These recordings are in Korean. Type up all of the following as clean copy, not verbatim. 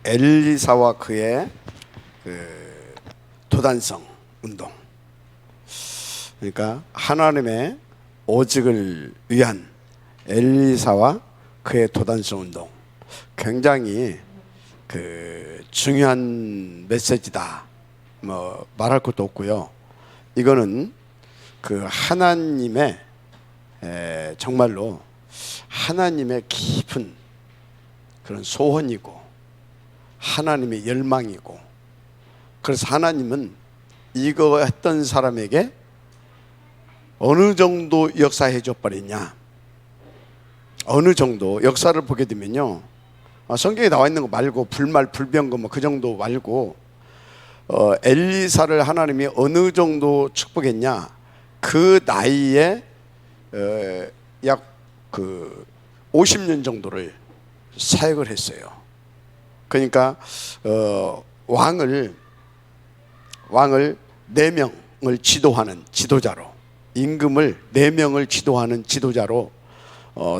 엘리사와 그의 도단성 운동, 그러니까 하나님의 오직을 위한 엘리사와 그의 도단성 운동, 굉장히 중요한 메시지다. 뭐 말할 것도 없고요. 이거는 하나님의 정말로 하나님의 깊은 그런 소원이고 하나님의 열망이고, 그래서 하나님은 이거 했던 사람에게 어느 정도 역사해 줘 버리냐, 어느 정도 역사를 보게 되면요, 성경에 나와 있는 거 말고 불말 불병거 뭐 그 정도 말고 엘리사를 하나님이 어느 정도 축복했냐, 그 나이에 약 50년 정도를 사역을 했어요. 그러니까 왕을 4명을 지도하는 지도자로, 임금을 4명을 지도하는 지도자로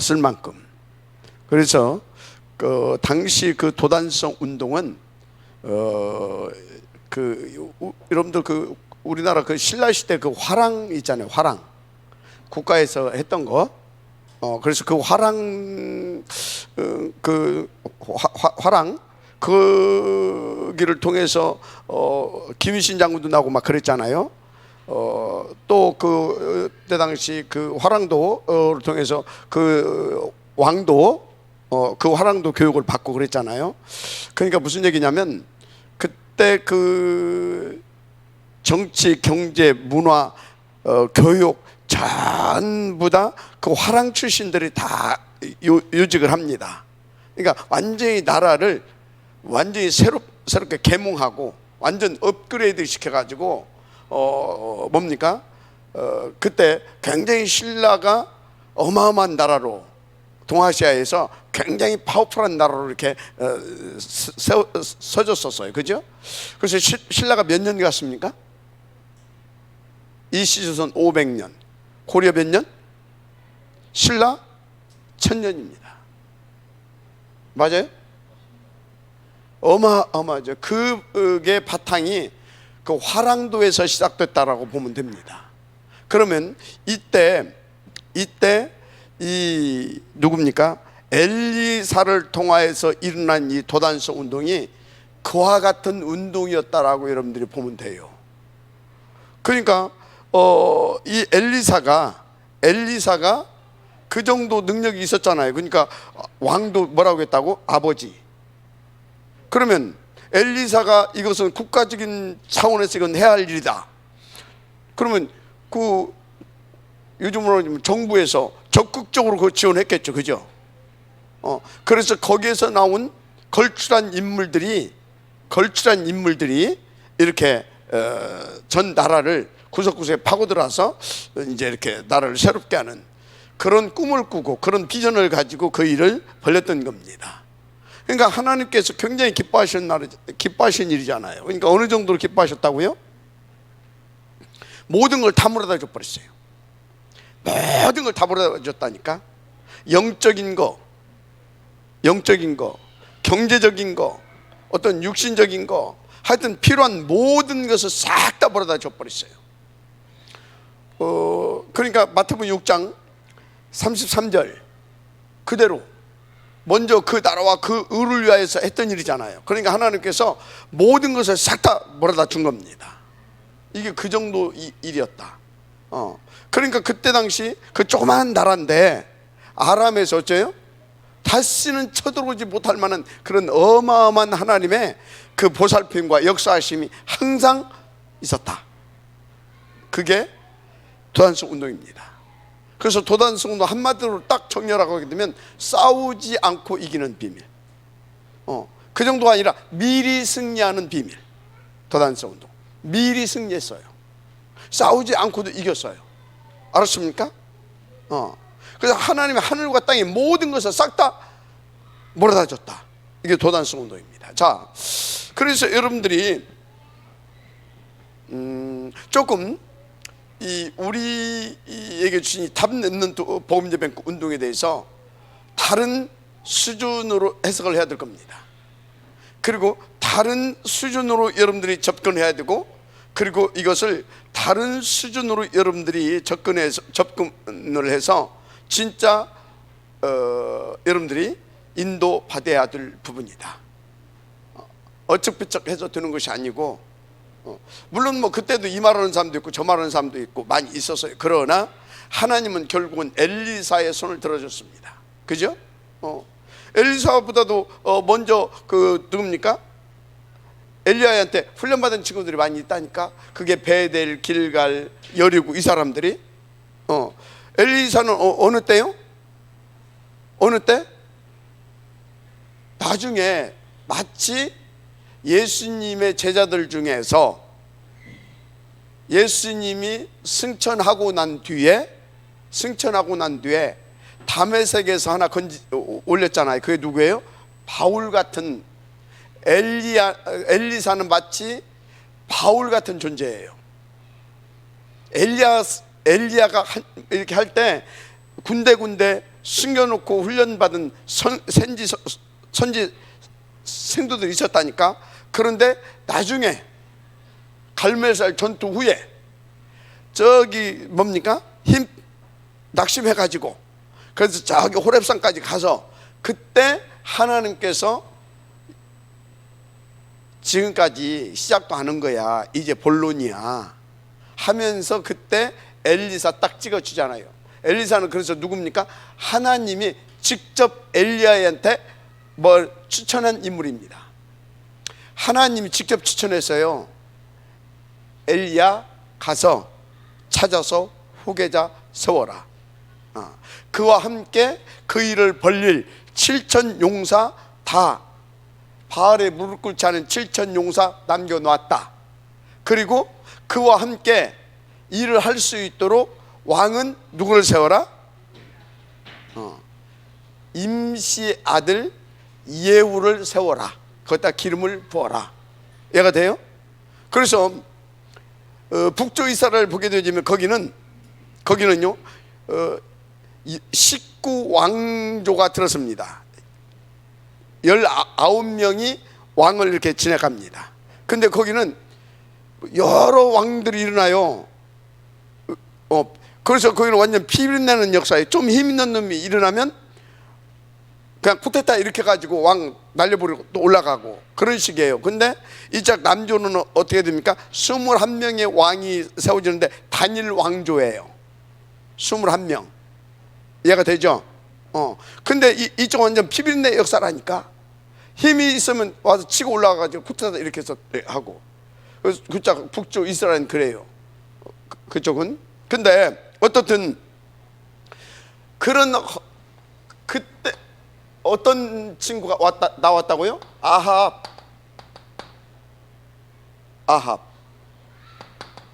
쓸 만큼. 그래서 당시 도단성 운동은 여러분들 우리나라 신라 시대 화랑 있잖아요. 화랑 국가에서 했던 거. 그래서 화랑 화랑 거기를 통해서 김유신 장군도 나오고 막 그랬잖아요. 또 그때 당시 화랑도를 통해서 왕도 화랑도 교육을 받고 그랬잖아요. 그러니까 무슨 얘기냐면, 그때 정치, 경제, 문화, 교육 전부 다 화랑 출신들이 다 요직을 합니다. 그러니까 완전히 나라를 완전히 새롭게 계몽하고 완전 업그레이드 시켜가지고 뭡니까? 그때 굉장히 신라가 어마어마한 나라로, 동아시아에서 굉장히 파워풀한 나라로 이렇게 서졌었어요. 그죠? 그래서 신라가 몇 년 갔습니까? 이시조선 500년, 고려 몇 년? 신라 1000년입니다. 맞아요? 어마어마하죠. 그게 바탕이 화랑도에서 시작됐다라고 보면 됩니다. 그러면 이때 이 누굽니까? 엘리사를 통하여서 일어난 이 도단성 운동이 그와 같은 운동이었다라고 여러분들이 보면 돼요. 그러니까 이 엘리사가 그 정도 능력이 있었잖아요. 그러니까 왕도 뭐라고 했다고? 아버지. 그러면 엘리사가 이것은 국가적인 차원에서 이건 해야 할 일이다. 그러면 요즘으로 정부에서 적극적으로 지원했겠죠. 그죠? 그래서 거기에서 나온 걸출한 인물들이 이렇게 전 나라를 구석구석에 파고들어서 이제 이렇게 나라를 새롭게 하는 그런 꿈을 꾸고 그런 비전을 가지고 그 일을 벌였던 겁니다. 그러니까 하나님께서 굉장히 기뻐하신 일이잖아요. 그러니까 어느 정도로 기뻐하셨다고요? 모든 걸 다 물어다 줘 버렸어요. 모든 걸 다 물어다 줬다니까. 영적인 거, 경제적인 거, 어떤 육신적인 거, 하여튼 필요한 모든 것을 싹 다 물어다 줘 버렸어요. 그러니까 마태복음 6장 33절 그대로 먼저 그 나라와 그 의를 위하여서 했던 일이잖아요. 그러니까 하나님께서 모든 것을 싹 다 몰아다 준 겁니다. 이게 그 정도 일이었다. 그러니까 그때 당시 조그마한 나라인데 아람에서 어째요? 다시는 쳐들어오지 못할 만한 그런 어마어마한 하나님의 보살핌과 역사하심이 항상 있었다. 그게 도단성 운동입니다. 그래서 도단성 운동 한마디로 딱 정렬하고 하게 되면 싸우지 않고 이기는 비밀. 그 정도가 아니라 미리 승리하는 비밀. 도단성 운동 미리 승리했어요. 싸우지 않고도 이겼어요. 알았습니까? 그래서 하나님의 하늘과 땅의 모든 것을 싹 다 몰아다 줬다. 이게 도단성 운동입니다. 자, 그래서 여러분들이 조금 우리에게 주신 답 내는 복음예배 운동에 대해서 다른 수준으로 해석을 해야 될 겁니다. 그리고 다른 수준으로 여러분들이 접근해야 되고, 그리고 이것을 다른 수준으로 여러분들이 접근을 해서 진짜 여러분들이 인도받아야 될 부분이다. 어쩍부쩍 해서 되는 것이 아니고, 물론 뭐 그때도 이 말하는 사람도 있고 저 말하는 사람도 있고 많이 있었어요. 그러나 하나님은 결국은 엘리사의 손을 들어줬습니다. 그죠? 엘리사보다도 먼저 누굽니까? 엘리야한테 훈련받은 친구들이 많이 있다니까. 그게 베델, 길갈, 여리고 이 사람들이. 엘리사는 어느 때요? 어느 때? 나중에 마치 예수님의 제자들 중에서 예수님이 승천하고 난 뒤에 다메섹에서 하나 올렸잖아요. 그게 누구예요? 바울 같은 엘리사는 마치 바울 같은 존재예요. 엘리야가 이렇게 할 때 군데군데 숨겨놓고 훈련받은 선지 생도들이 있었다니까. 그런데 나중에 갈멜살 전투 후에 저기 뭡니까? 힘 낙심해가지고 그래서 저기 호렙산까지 가서 그때 하나님께서 지금까지 시작도 하는 거야, 이제 본론이야 하면서 그때 엘리사 딱 찍어주잖아요. 엘리사는 그래서 누굽니까? 하나님이 직접 엘리야한테 뭘 추천한 인물입니다. 하나님이 직접 추천했어요. 엘리야 가서 찾아서 후계자 세워라. 그와 함께 그 일을 벌릴 7천 용사 다 바알에 무릎 꿇지 않은 7천 용사 남겨놨다. 그리고 그와 함께 일을 할 수 있도록 왕은 누구를 세워라? 임시 아들 예후를 세워라. 거기다 기름을 부어라. 이해가 돼요? 그래서 북쪽 이스라엘 보게 되면 거기는요 19왕조가 들었습니다. 19명이 왕을 이렇게 지내갑니다. 근데 거기는 여러 왕들이 일어나요. 그래서 거기는 완전 피비린내는 역사예요. 좀 힘 있는 놈이 일어나면 그냥 쿠데타 이렇게 가지고 왕 날려버리고 또 올라가고 그런 식이에요. 근데 이쪽 남조는 어떻게 됩니까? 21명의 왕이 세워지는데 단일 왕조예요. 21명. 이해가 되죠? 근데 이쪽 완전 피비린내 역사라니까. 힘이 있으면 와서 치고 올라가가지고 쿠데타 이렇게 해서 하고. 그래서 그쪽 북쪽 이스라엘은 그래요. 그쪽은. 근데 어떻든 그런 그때 어떤 친구가 나왔다고요? 아합,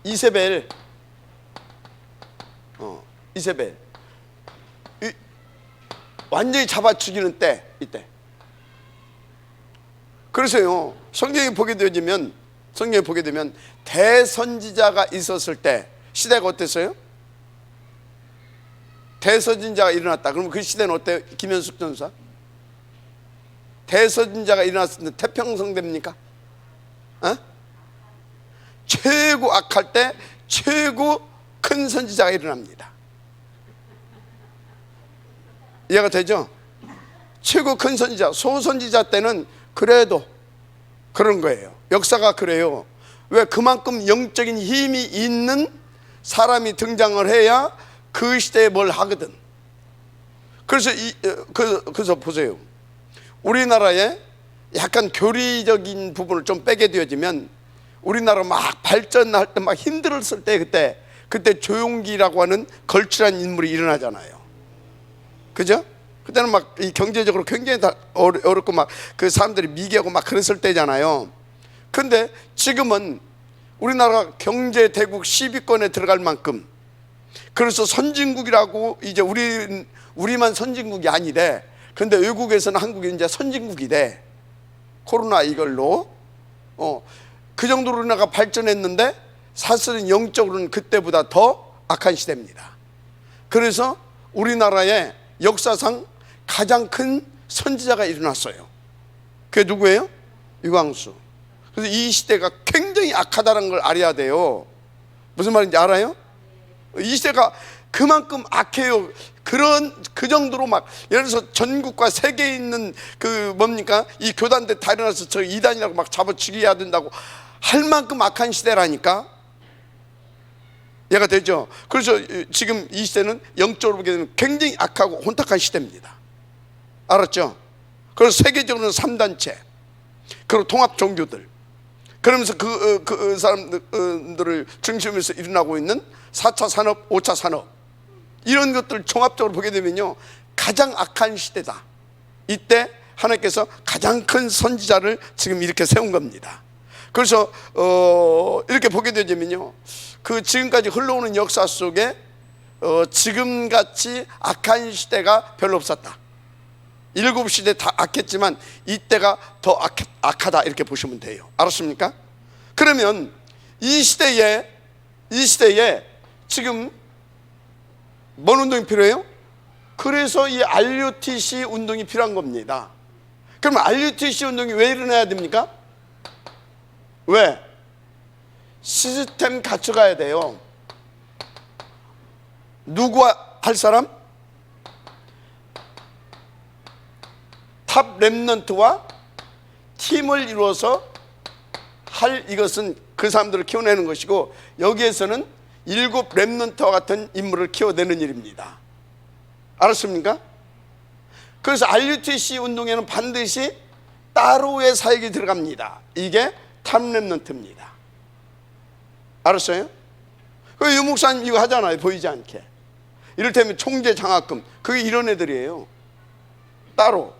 이세벨, 이세벨. 완전히 잡아 죽이는 때, 이때. 그래서요, 성경에 보게 되면 대선지자가 있었을 때 시대가 어땠어요? 대선지자가 일어났다. 그러면 그 시대는 어때요? 김현숙 전사? 대선지자가 일어났을 때 태평성 됩니까? 최고 악할 때 최고 큰 선지자가 일어납니다. 이해가 되죠? 최고 큰 선지자, 소선지자 때는 그래도 그런 거예요. 역사가 그래요. 왜? 그만큼 영적인 힘이 있는 사람이 등장을 해야 그 시대에 뭘 하거든. 그래서 그래서 보세요. 우리나라에 약간 교리적인 부분을 좀 빼게 되어지면 우리나라 막 발전할 때 막 힘들었을 때 그때 조용기라고 하는 걸출한 인물이 일어나잖아요. 그죠? 그때는 막 이 경제적으로 굉장히 다 어렵고 막 그 사람들이 미개하고 막 그랬을 때잖아요. 근데 지금은 우리나라가 경제 대국 10위권에 들어갈 만큼, 그래서 선진국이라고 이제 우리만 선진국이 아니래. 근데 외국에서는 한국이 이제 선진국이 돼. 코로나 이걸로. 그 정도로 우리나라가 발전했는데 사실은 영적으로는 그때보다 더 악한 시대입니다. 그래서 우리나라의 역사상 가장 큰 선지자가 일어났어요. 그게 누구예요? 유광수. 그래서 이 시대가 굉장히 악하다는 걸 알아야 돼요. 무슨 말인지 알아요? 이 시대가 그만큼 악해요. 그 정도로 막, 예를 들어서 전국과 세계에 있는 그 뭡니까? 이 교단들 다 일어나서 저 이단이라고 막 잡아 죽여야 된다고 할 만큼 악한 시대라니까. 이해가 되죠? 그래서 지금 이 시대는 영적으로 보게 되면 굉장히 악하고 혼탁한 시대입니다. 알았죠? 그래서 세계적으로는 3단체, 그리고 통합 종교들, 그러면서 그 사람들을 중심에서 일어나고 있는 4차 산업, 5차 산업, 이런 것들 종합적으로 보게 되면요, 가장 악한 시대다. 이때 하나님께서 가장 큰 선지자를 지금 이렇게 세운 겁니다. 그래서 이렇게 보게 되면요, 그 지금까지 흘러오는 역사 속에 지금같이 악한 시대가 별로 없었다. 7시대 다 악했지만 이때가 더 악하다, 이렇게 보시면 돼요. 알았습니까? 그러면 이 시대에 지금 뭔 운동이 필요해요? 그래서 이 RUTC 운동이 필요한 겁니다. 그럼 RUTC 운동이 왜 일어나야 됩니까? 왜? 시스템 갖춰가야 돼요. 누구와 할 사람? 탑 렘넌트와 팀을 이루어서 할 이것은 그 사람들을 키워내는 것이고, 여기에서는 7 렘넌트와 같은 인물을 키워내는 일입니다. 알았습니까? 그래서 RUTC 운동에는 반드시 따로의 사역이 들어갑니다. 이게 탑 렘넌트입니다. 알았어요? 그 유목사님 이거 하잖아요, 보이지 않게. 이를테면 총재 장학금, 그게 이런 애들이에요. 따로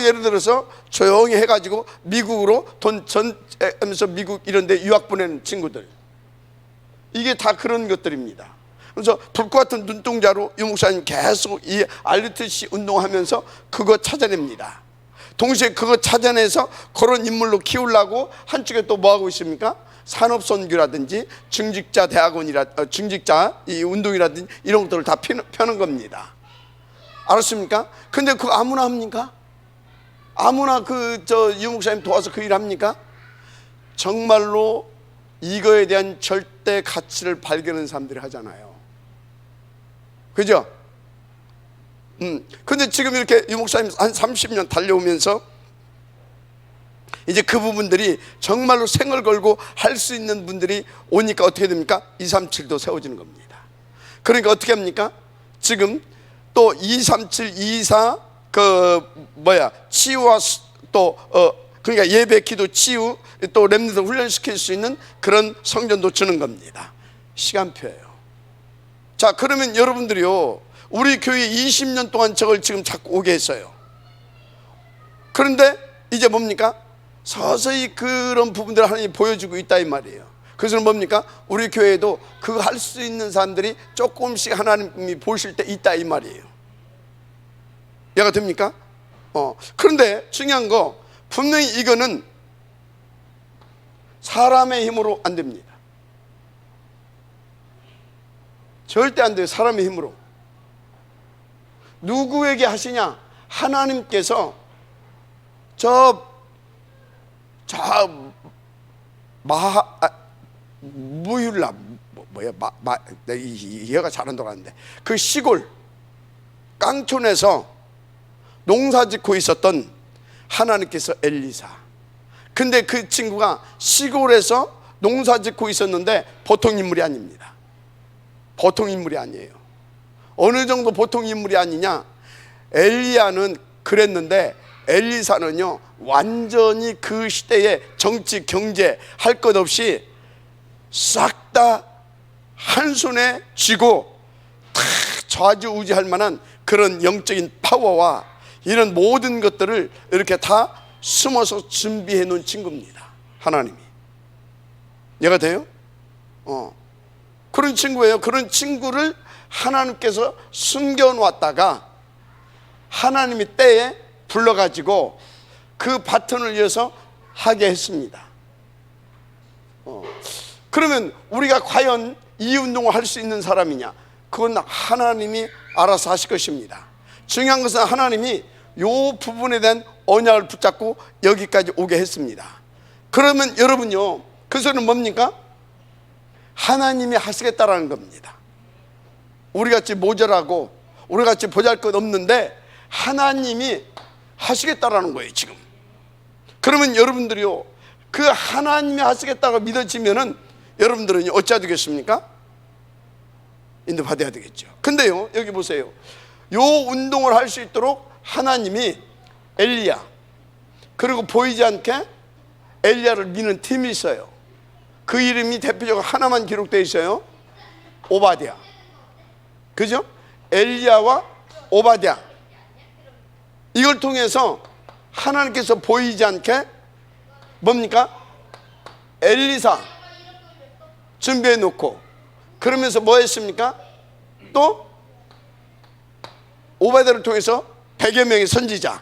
예를 들어서 조용히 해가지고 미국으로 돈 전하면서 미국 이런 데 유학 보내는 친구들, 이게 다 그런 것들입니다. 그래서 불꽃 같은 눈동자로 유목사님 계속 이 RUTC 운동하면서 그거 찾아냅니다. 동시에 그거 찾아내서 그런 인물로 키우려고 한쪽에 또 뭐하고 있습니까? 산업선교라든지 중직자 중직자 이 운동이라든지 이런 것들을 다 펴는 겁니다. 알았습니까? 근데 그거 아무나 합니까? 아무나 유목사님 도와서 그 일 합니까? 정말로 이거에 대한 절대 가치를 발견하는 사람들이 하잖아요. 그죠? 근데 지금 이렇게 유목사님 한 30년 달려오면서 이제 그 부분들이 정말로 생을 걸고 할 수 있는 분들이 오니까 어떻게 됩니까? 237도 세워지는 겁니다. 그러니까 어떻게 합니까? 지금 또 237, 24 치유와 또 그러니까 예배, 기도, 치유, 또 렘넌트 훈련시킬 수 있는 그런 성전도 주는 겁니다. 시간표예요. 자, 그러면 여러분들이요, 우리 교회 20년 동안 저걸 지금 자꾸 오게 했어요. 그런데 이제 뭡니까? 서서히 그런 부분들을 하나님이 보여주고 있다 이 말이에요. 그래서 뭡니까? 우리 교회에도 그거 할 수 있는 사람들이 조금씩 하나님이 보실 때 있다 이 말이에요. 이해가 됩니까? 그런데 중요한 거, 분명히 이거는 사람의 힘으로 안 됩니다. 절대 안 돼요. 사람의 힘으로. 누구에게 하시냐? 하나님께서 무율라 이해가 잘 안 돌아가는데, 그 시골 깡촌에서 농사 짓고 있었던 하나님께서 엘리사. 근데 그 친구가 시골에서 농사 짓고 있었는데 보통 인물이 아닙니다. 보통 인물이 아니에요. 어느 정도 보통 인물이 아니냐? 엘리야는 그랬는데 엘리사는요, 완전히 그 시대의 정치, 경제 할 것 없이 싹 다 한 손에 쥐고 다 좌지우지할 만한 그런 영적인 파워와 이런 모든 것들을 이렇게 다 숨어서 준비해 놓은 친구입니다. 하나님이. 이해가 돼요? 그런 친구예요. 그런 친구를 하나님께서 숨겨놓았다가 하나님이 때에 불러가지고 그 바톤을 이어서 하게 했습니다. 그러면 우리가 과연 이 운동을 할 수 있는 사람이냐? 그건 하나님이 알아서 하실 것입니다. 중요한 것은 하나님이 요 부분에 대한 언약을 붙잡고 여기까지 오게 했습니다. 그러면 여러분요, 그 소리는 뭡니까? 하나님이 하시겠다라는 겁니다. 우리같이 모자라고 우리같이 보잘것없는데 하나님이 하시겠다라는 거예요 지금. 그러면 여러분들이요, 그 하나님이 하시겠다고 믿어지면은 여러분들은 어찌해야 되겠습니까? 인도받아야 되겠죠. 근데요, 여기 보세요. 요 운동을 할 수 있도록 하나님이 엘리야, 그리고 보이지 않게 엘리야를 미는 팀이 있어요. 그 이름이 대표적으로 하나만 기록되어 있어요. 오바댜. 그죠? 엘리야와 오바댜. 이걸 통해서 하나님께서 보이지 않게 뭡니까? 엘리사 준비해 놓고, 그러면서 뭐 했습니까? 또 오바댜를 통해서 100여 명의 선지자,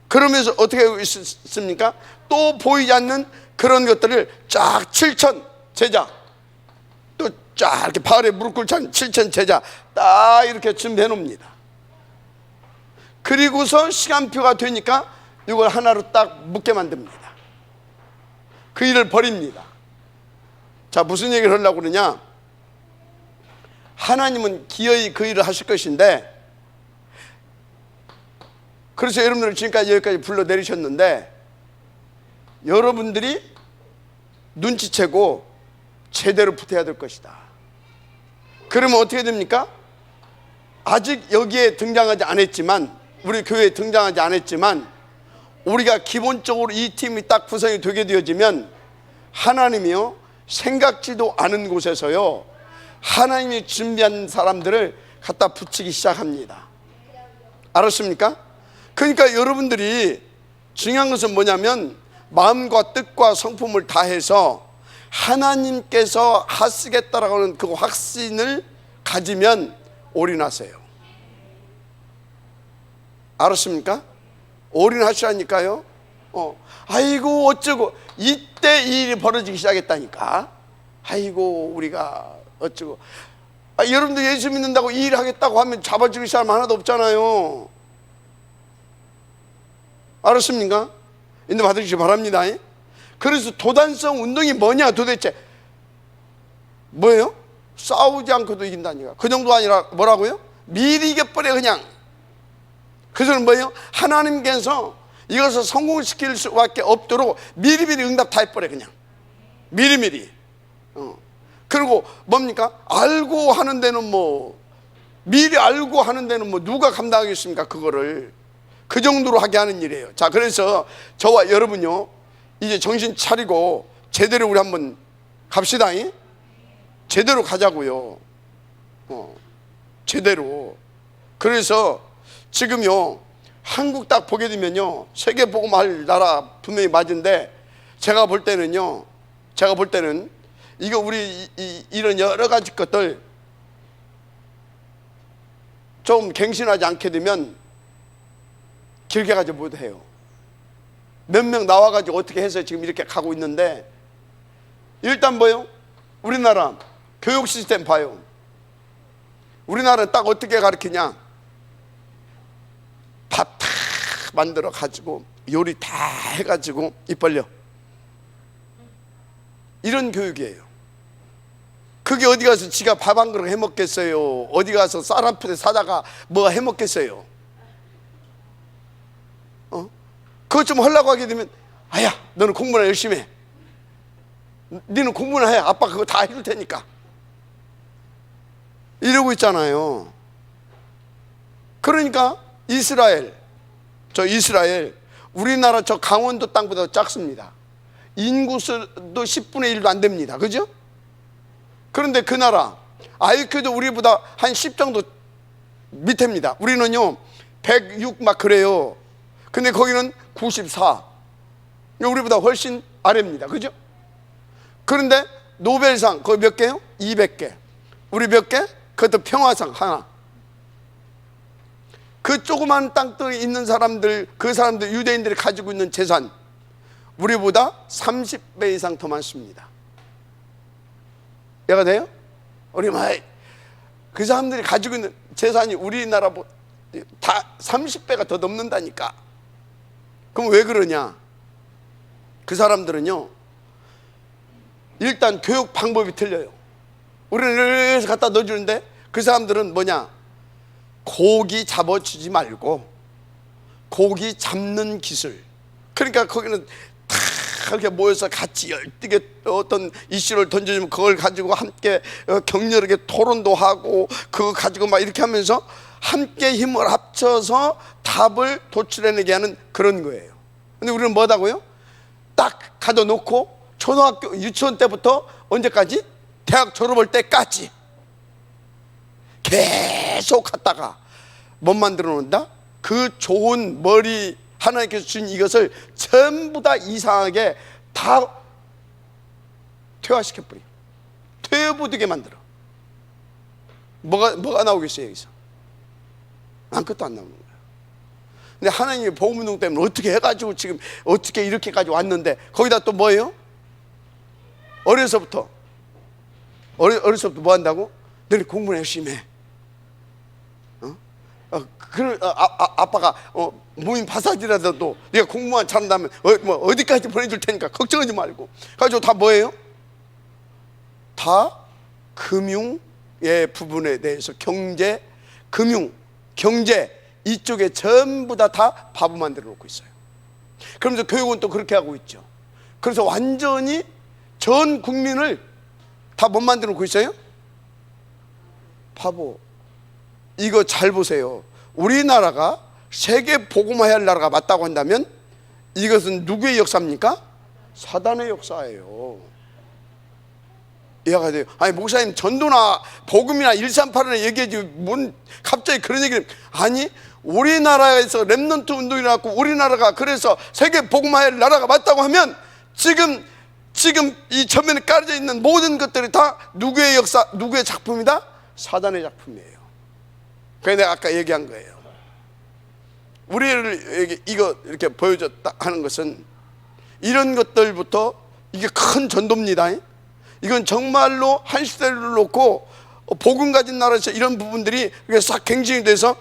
그러면서 어떻게 하고 있습니까? 또 보이지 않는 그런 것들을 쫙 7천 제자, 또 쫙 이렇게 바울에 무릎 꿇지 않은 7천 제자 딱 이렇게 준비해 놓습니다. 그리고서 시간표가 되니까 이걸 하나로 딱 묶게 만듭니다. 그 일을 벌입니다. 자, 무슨 얘기를 하려고 그러냐? 하나님은 기어이 그 일을 하실 것인데, 그래서 여러분들을 지금까지 여기까지 불러 내리셨는데, 여러분들이 눈치채고 제대로 붙어야 될 것이다. 그러면 어떻게 됩니까? 아직 여기에 등장하지 않았지만, 우리 교회에 등장하지 않았지만, 우리가 기본적으로 이 팀이 딱 구성이 되게 되어지면 하나님이요, 생각지도 않은 곳에서요, 하나님이 준비한 사람들을 갖다 붙이기 시작합니다. 알았습니까? 그러니까 여러분들이 중요한 것은 뭐냐면, 마음과 뜻과 성품을 다해서 하나님께서 하시겠다라고 하는 그 확신을 가지면 올인하세요. 알았습니까? 올인하시라니까요. 아이고 어쩌고, 이때 이 일이 벌어지기 시작했다니까. 아이고 우리가 어쩌고. 여러분들 예수 믿는다고 이 일 하겠다고 하면 잡아주기 사람 하나도 없잖아요. 알았습니까? 인도 받으시기 바랍니다. 그래서 도단성 운동이 뭐냐 도대체? 뭐예요? 싸우지 않고도 이긴다니까. 그 정도 아니라 뭐라고요? 미리 이겨버려 그냥. 그 소리는 뭐예요? 하나님께서 이것을 성공시킬 수밖에 없도록 미리미리 응답 다 해버려 그냥. 미리미리. 그리고 뭡니까? 알고 하는 데는 뭐, 미리 알고 하는 데는 뭐 누가 감당하겠습니까? 그거를 그 정도로 하게 하는 일이에요. 자, 그래서 저와 여러분요, 이제 정신 차리고 제대로 우리 한번 갑시다. 제대로 가자고요. 제대로. 그래서 지금요, 한국 딱 보게 되면요, 세계 복음할 나라 분명히 맞은데, 제가 볼 때는 이거 우리 이런 여러 가지 것들 좀 갱신하지 않게 되면 길게 가지 못해요. 몇 명 나와가지고 어떻게 해서 지금 이렇게 가고 있는데, 일단 뭐요? 우리나라 교육 시스템 봐요. 우리나라는 딱 어떻게 가르치냐? 밥 다 만들어 가지고 요리 다 해가지고 입 벌려, 이런 교육이에요. 그게 어디 가서 지가 밥 한 그릇 해먹겠어요? 어디 가서 쌀 한 푸대 사다가 뭐 해먹겠어요? 그것 좀 하려고 하게 되면, 아야 너는 공부나 열심히 해, 너는 공부나 해, 아빠 그거 다 해줄 테니까, 이러고 있잖아요. 그러니까 이스라엘 우리나라 저 강원도 땅보다 작습니다. 인구수도 10분의 1도 안 됩니다. 그죠? 그런데 그 나라 IQ도 우리보다 한 10 정도 밑입니다. 우리는요 106 막 그래요. 근데 거기는 94, 우리보다 훨씬 아래입니다. 그죠? 그런데 노벨상 거기 몇 개요? 200개. 우리 몇 개? 그것도 평화상 하나. 그 조그만 땅덩이 있는 사람들, 그 사람들 유대인들이 가지고 있는 재산 우리보다 30배 이상 더 많습니다. 이해가 돼요? 우리 그 사람들이 가지고 있는 재산이 우리나라 다 30배가 더 넘는다니까. 그럼 왜 그러냐? 그 사람들은요, 일단 교육 방법이 틀려요. 우리는 이래서 갖다 넣어주는데 그 사람들은 뭐냐? 고기 잡아주지 말고 고기 잡는 기술. 그러니까 거기는 다 이렇게 모여서 같이 열띠게 어떤 이슈를 던져주면 그걸 가지고 함께 격렬하게 토론도 하고 그거 가지고 막 이렇게 하면서 함께 힘을 합쳐서 답을 도출해내게 하는 그런 거예요. 근데 우리는 뭐다고요? 딱 가둬놓고 초등학교 유치원 때부터 언제까지? 대학 졸업할 때까지 계속 하다가 못 만들어 놓는다? 그 좋은 머리 하나님께서 주신 이것을 전부 다 이상하게 다 퇴화시켜버려. 퇴부되게 만들어. 뭐가 나오겠어요 여기서? 아무것도 안 나오는 거야. 근데 하나님의 복음운동 때문에 어떻게 해가지고 지금 어떻게 이렇게까지 왔는데 거기다 또 뭐예요? 어려서부터 뭐 한다고? 너희 공부를 열심히 해. 아빠가 무인 파사지라도 네가 공부만 잘한다면 어디까지 보내줄 테니까 걱정하지 말고. 가지고 다 뭐예요? 다 금융의 부분에 대해서 경제, 금융, 경제 이쪽에 전부 다 밥을 만들어 놓고 있어요. 그러면서 교육은 또 그렇게 하고 있죠. 그래서 완전히 전 국민을 다 못 만들어 놓고 있어요? 바보. 이거 잘 보세요. 우리나라가 세계 복음화해야 할 나라가 맞다고 한다면 이것은 누구의 역사입니까? 사단의 역사예요. 이해가 돼요? 아니 목사님 전도나 복음이나 138을 얘기하지 뭔 갑자기 그런 얘기를. 아니 우리나라에서 렘넌트 운동이 나왔고 우리나라가 그래서 세계 복음화해야 할 나라가 맞다고 하면 지금 이 전면에 깔려져 있는 모든 것들이 다 누구의 역사, 누구의 작품이다? 사단의 작품이에요. 그래서 내가 아까 얘기한 거예요. 우리를 이거 이렇게 보여줬다 하는 것은 이런 것들부터 이게 큰 전도입니다. 이건 정말로 한 시대를 놓고 복음 가진 나라에서 이런 부분들이 싹 갱신이 돼서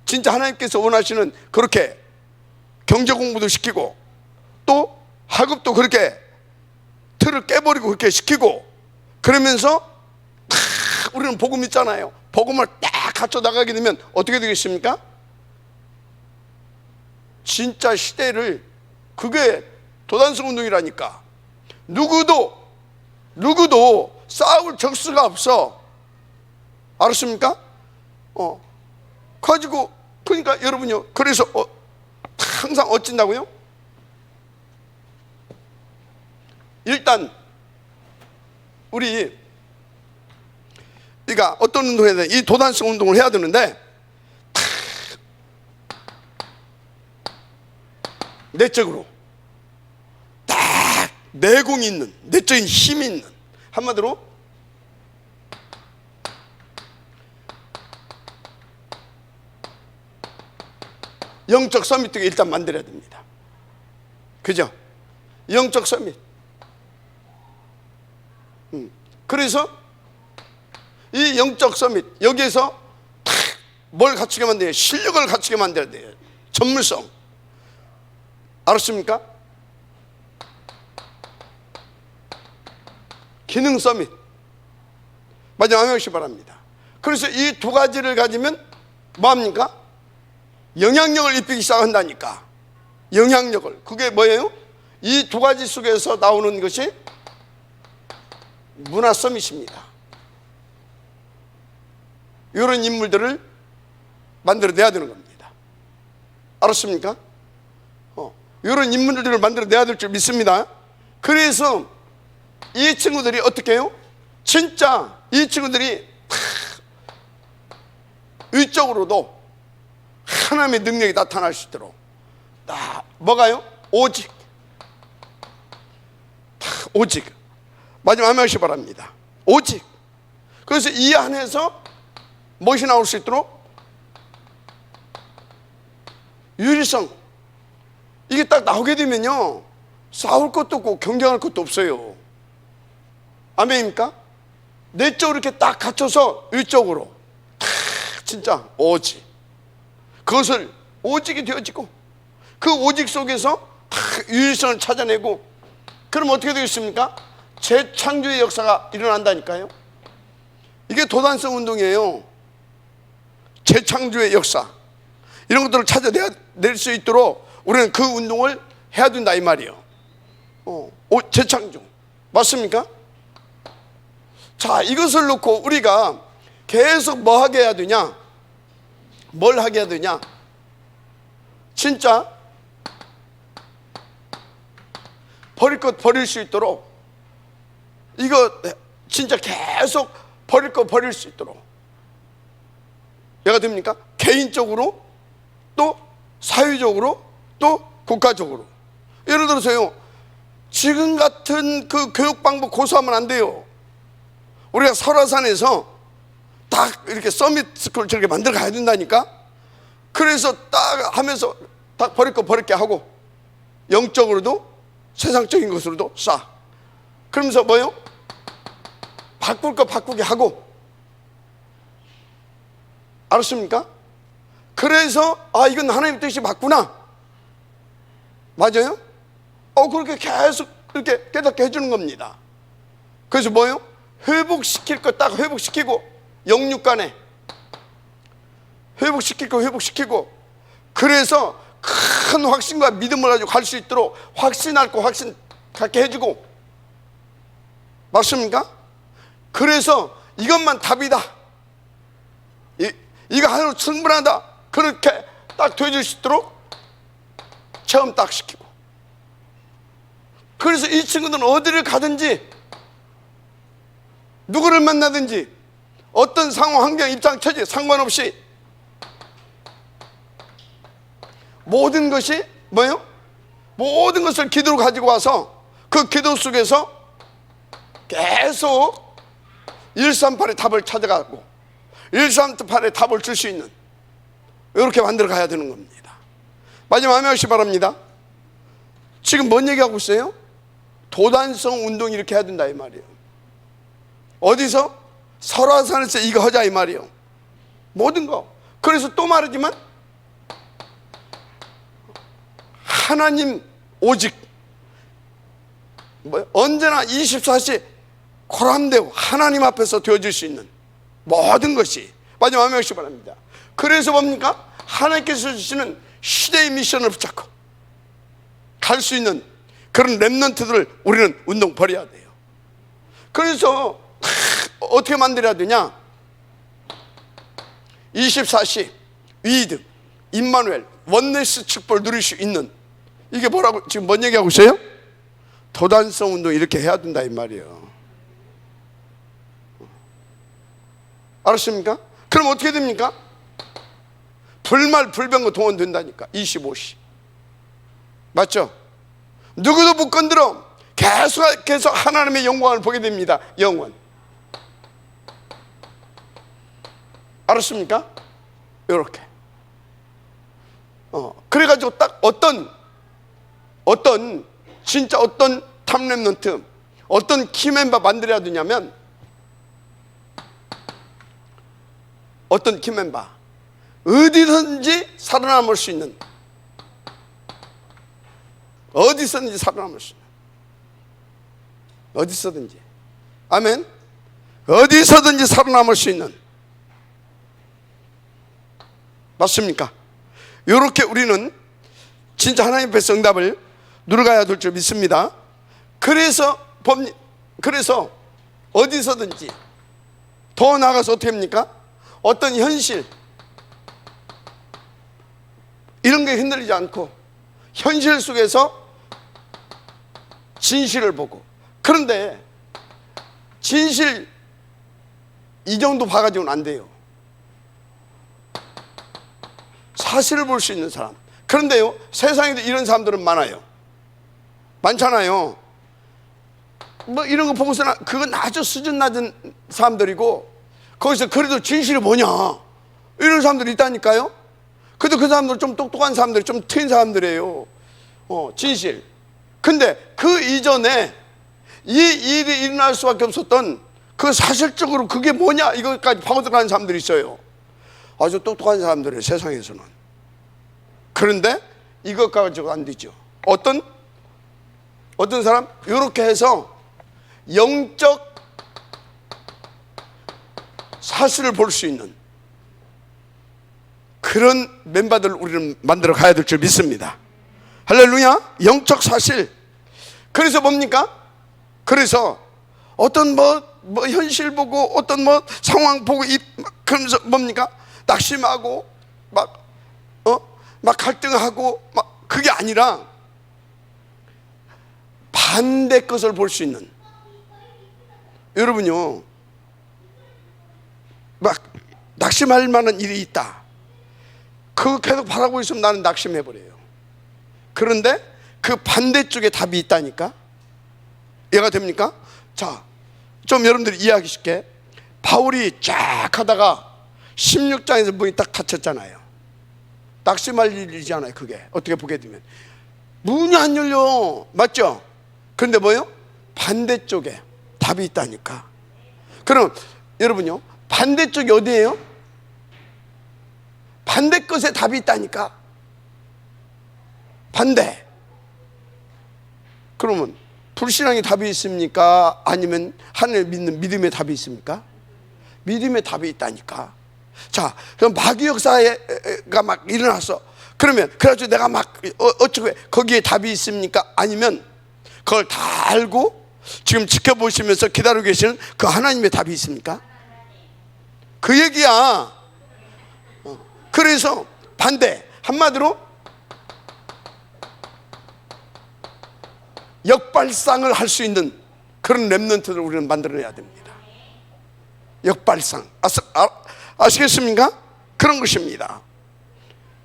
진짜 하나님께서 원하시는 그렇게 경제 공부도 시키고 또 학업도 그렇게 틀을 깨버리고 그렇게 시키고 그러면서 우리는 복음 있잖아요. 복음을 딱 갖춰 나가게 되면 어떻게 되겠습니까? 진짜 시대를, 그게 도단성 운동이라니까. 누구도 싸울 적수가 없어. 알았습니까? 가지고 그러니까 여러분요. 그래서 항상 어찐다고요? 일단 우리가 어떤 운동을 해야 돼? 이 도단성 운동을 해야 되는데 내적으로 딱 내공이 있는, 내적인 힘이 있는, 한마디로 영적 서밋을 일단 만들어야 됩니다. 그죠? 영적 서밋. 그래서 이 영적 서밋 여기에서 뭘 갖추게 만들어야 돼요? 실력을 갖추게 만들어야 돼요. 전문성. 알았습니까? 기능 서밋. 마지막 하시기 바랍니다. 그래서 이 두 가지를 가지면 뭐합니까? 영향력을 입히기 시작한다니까. 영향력을. 그게 뭐예요? 이 두 가지 속에서 나오는 것이 문화 서밋입니다. 이런 인물들을 만들어내야 되는 겁니다. 알았습니까? 이런 인물들을 만들어내야 될 줄 믿습니다. 그래서 이 친구들이 어떻게 해요? 진짜 이 친구들이 위적으로도 하나님의 능력이 나타날 수 있도록 뭐가요? 오직 마지막 한 명씩 바랍니다. 오직. 그래서 이 안에서 무엇이 나올 수 있도록? 유리성. 이게 딱 나오게 되면요 싸울 것도 없고 경쟁할 것도 없어요. 아멘입니까? 내적으로 이렇게 딱 갖춰서 위적으로 진짜 오직. 그것을 오직이 되어지고 그 오직 속에서 다 유일성을 찾아내고, 그럼 어떻게 되겠습니까? 재창조의 역사가 일어난다니까요. 이게 도단성 운동이에요. 재창조의 역사, 이런 것들을 찾아낼 수 있도록 우리는 그 운동을 해야 된다 이 말이에요. 재창조 맞습니까? 자, 이것을 놓고 우리가 계속 뭐 하게 해야 되냐? 뭘 하게 해야 되냐? 진짜 버릴 것 버릴 수 있도록, 이거 진짜 계속 버릴 것 버릴 수 있도록 얘가 됩니까? 개인적으로, 또 사회적으로, 또 국가적으로. 예를 들어서요, 지금 같은 그 교육 방법 고수하면 안 돼요. 우리가 설화산에서 딱 이렇게 서밋 스쿨 저렇게 만들어 가야 된다니까. 그래서 딱 하면서 딱 버릴 거 버릴게 하고, 영적으로도 세상적인 것으로도 싹, 그러면서 뭐요? 바꿀 거 바꾸게 하고. 알았습니까? 그래서 이건 하나님 뜻이 맞구나. 맞아요? 그렇게 계속 이렇게 깨닫게 해주는 겁니다. 그래서 뭐요? 회복시킬 거 딱 회복시키고, 영육간에 회복시킬 거 회복시키고, 그래서 큰 확신과 믿음을 가지고 갈 수 있도록 확신할 거 확신 갖게 해주고. 맞습니까? 그래서 이것만 답이다, 이거 하나로 충분하다, 그렇게 딱 되어줄 수 있도록 체험 딱 시키고. 그래서 이 친구들은 어디를 가든지, 누구를 만나든지, 어떤 상황, 환경, 입장, 처지 상관없이 모든 것이 뭐예요? 모든 것을 기도로 가지고 와서 그 기도 속에서 계속 138의 답을 찾아가고 138의 답을 줄 수 있는, 이렇게 만들어 가야 되는 겁니다. 마지막 한 명씩 바랍니다. 지금 뭔 얘기하고 있어요? 도단성 운동 이렇게 해야 된다 이 말이에요. 어디서? 설화산에서 이거 하자 이 말이에요. 모든 거. 그래서 또 말하지만 하나님 오직 언제나 24시 코람되고 하나님 앞에서 되어질 수 있는 모든 것이. 마지막 한 명씩 바랍니다. 그래서 뭡니까? 하나님께서 주시는 시대의 미션을 붙잡고 갈 수 있는 그런 렘넌트들을 우리는 운동 벌여야 돼요. 그래서 어떻게 만들어야 되냐? 24시 위드 임마누엘 원네스 축복을 누릴 수 있는, 이게 뭐라고 지금 뭔 얘기하고 있어요? 도단성 운동 이렇게 해야 된다 이 말이에요. 알았습니까? 그럼 어떻게 됩니까? 불말 불병거 동원된다니까. 25시 맞죠? 누구도 못 건드려. 계속 하나님의 영광을 보게 됩니다. 영원. 알았습니까? 이렇게 그래가지고 딱 진짜 어떤 탑렘넌트, 어떤 키멤버 만들어야 되냐면, 어떤 키멤버 어디든지 살아남을 수 있는, 어디서든지 살아남을 수 있는, 어디서든지, 아멘, 어디서든지 살아남을 수 있는. 맞습니까? 이렇게 우리는 진짜 하나님 앞에서 응답을 누려가야 될 줄 믿습니다. 그래서 어디서든지, 더 나아가서 어떻게 합니까? 어떤 현실 이런 게 흔들리지 않고 현실 속에서 진실을 보고. 그런데 진실 이 정도 봐가지고는 안 돼요. 사실을 볼 수 있는 사람. 그런데요, 세상에도 이런 사람들은 많아요. 많잖아요. 뭐 이런 거 보고서는 그건 아주 수준 낮은 사람들이고, 거기서 그래도 진실이 뭐냐 이런 사람들이 있다니까요. 그래도 그 사람들 좀 똑똑한 사람들이, 좀 트인 사람들이에요. 진실. 근데 그 이전에 이 일이 일어날 수밖에 없었던 그 사실적으로 그게 뭐냐 이것까지 파고들어가는 사람들이 있어요. 아주 똑똑한 사람들이에요, 세상에서는. 그런데 이것 가지고 안 되죠. 어떤 사람 이렇게 해서 영적 사실을 볼 수 있는 그런 멤버들을 우리는 만들어 가야 될 줄 믿습니다. 할렐루야. 영적 사실. 그래서 뭡니까? 그래서 어떤 뭐 현실 보고 어떤 뭐 상황 보고 그러면서 뭡니까? 낙심하고 막 갈등하고 막 그게 아니라 반대 것을 볼 수 있는. 여러분요, 막 낙심할 만한 일이 있다. 그거 계속 바라고 있으면 나는 낙심해버려요. 그런데 그 반대쪽에 답이 있다니까. 이해가 됩니까? 자, 좀 여러분들이 이해하기 쉽게, 바울이 쫙 하다가 16장에서 문이 딱 닫혔잖아요. 낙심할 일이잖아요. 그게 어떻게 보게 되면 문이 안 열려. 맞죠? 그런데 뭐요? 반대쪽에 답이 있다니까. 그럼 여러분요, 반대쪽이 어디예요? 반대 것에 답이 있다니까. 반대. 그러면 불신앙의 답이 있습니까? 아니면 하나님을 믿는 믿음의 답이 있습니까? 믿음의 답이 있다니까. 자, 그럼 마귀 역사가 막 일어났어. 그러면 그래가지고 내가 막 어쩌고 거기에 답이 있습니까? 아니면 그걸 다 알고 지금 지켜보시면서 기다리고 계시는 그 하나님의 답이 있습니까? 그 얘기야. 그래서 반대, 한마디로 역발상을 할 수 있는 그런 렘넌트를 우리는 만들어내야 됩니다. 역발상. 아시겠습니까? 그런 것입니다.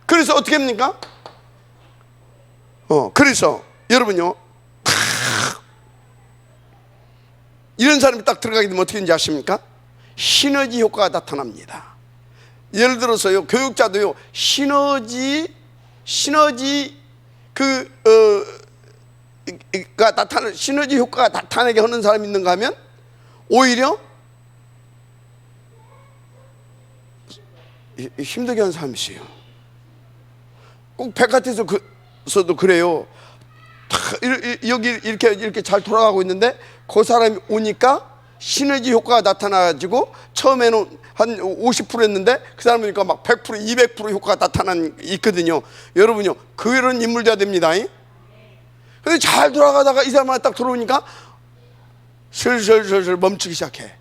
그래서 어떻게 합니까? 그래서 여러분요, 이런 사람이 딱 들어가게 되면 어떻게 되는지 아십니까? 시너지 효과가 나타납니다. 예를 들어서요, 교육자도요, 시너지 시너지 효과가 나타나게 하는 사람이 있는가 하면 오히려 힘들게 하는 사람이 있어요. 꼭 백화점에서도 그래요. 여기 이렇게 잘 돌아가고 있는데 그 사람이 오니까 시너지 효과가 나타나가지고 처음에는 한 50%였는데 그 사람 보니까 막 100%, 200% 효과가 있거든요. 여러분요, 그런 인물 돼야 됩니다. 근데 잘 돌아가다가 이 사람 하나 딱 들어오니까 슬슬 멈추기 시작해.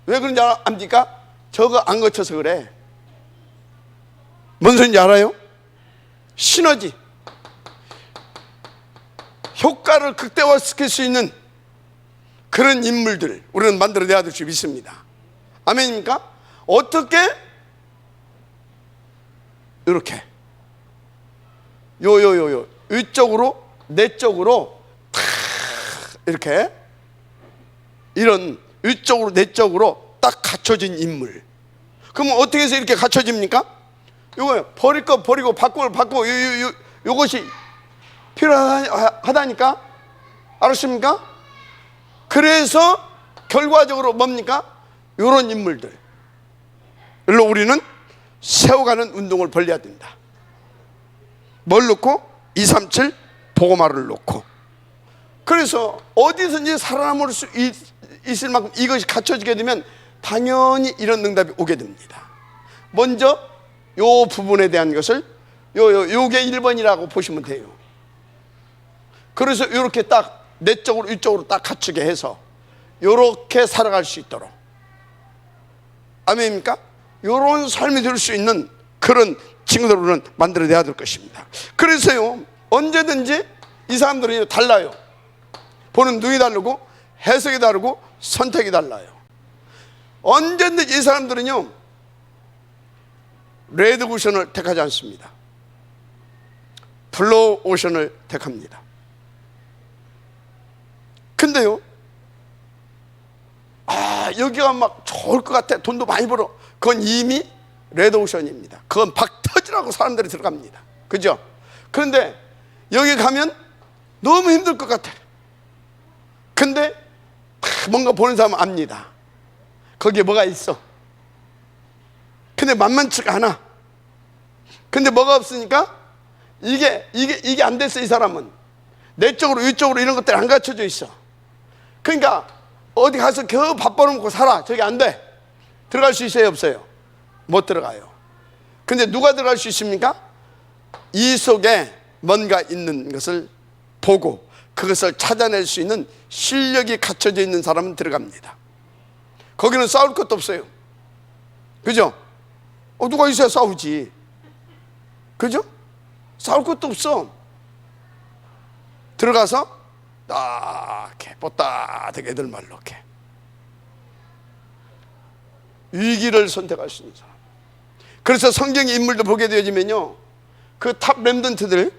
왜 그런지 압니까? 저거 안 거쳐서 그래. 뭔 소리인지 알아요? 시너지, 효과를 극대화시킬 수 있는 그런 인물들 우리는 만들어내야 될 줄 믿습니다. 아멘입니까? 어떻게? 이렇게 이쪽으로 내쪽으로 이렇게 이런 위쪽으로 내쪽으로 딱 갖춰진 인물. 그러면 어떻게 해서 이렇게 갖춰집니까? 요거 버릴 거 버리고 바꾸고 요것이 필요하다니까. 알았습니까? 그래서 결과적으로 뭡니까? 요런 인물들로 우리는 세워가는 운동을 벌려야 된다. 뭘 놓고? 237 보고마를 놓고. 그래서 어디든지 살아남을 수 있을 만큼 이것이 갖춰지게 되면 당연히 이런 응답이 오게 됩니다. 먼저 요 부분에 대한 것을 요게 1번이라고 보시면 돼요. 그래서 이렇게 딱 내적으로 이쪽으로 딱 갖추게 해서 요렇게 살아갈 수 있도록, 아멘입니까? 요런 삶이 될 수 있는 그런 친구들을 만들어내야 될 것입니다. 그래서요, 언제든지 이 사람들은 달라요. 보는 눈이 다르고 해석이 다르고 선택이 달라요. 언제든지 이 사람들은요, 레드 오션을 택하지 않습니다. 블루 오션을 택합니다. 근데요, 여기가 막 좋을 것 같아, 돈도 많이 벌어. 그건 이미 레드 오션입니다. 그건 박 터지라고 사람들이 들어갑니다. 그죠? 그런데 여기 가면 너무 힘들 것 같아. 근데 뭔가 보는 사람은 압니다. 거기에 뭐가 있어. 근데 만만치가 않아. 근데 뭐가 없으니까 이게 안 됐어. 이 사람은 내적으로 위적으로 이런 것들이 안 갖춰져 있어. 그러니까 어디 가서 겨우 밥 벌어먹고 살아. 저게 안 돼. 들어갈 수 있어요, 없어요? 못 들어가요. 근데 누가 들어갈 수 있습니까? 이 속에 뭔가 있는 것을 보고 그것을 찾아낼 수 있는 실력이 갖춰져 있는 사람은 들어갑니다. 거기는 싸울 것도 없어요. 그죠? 누가 있어야 싸우지. 그죠? 싸울 것도 없어. 들어가서 이렇게 뻣뻣하게 애들 말로 이렇게 위기를 선택할 수 있는 사람. 그래서 성경의 인물도 보게 되어지면요, 그 탑 렘넌트들,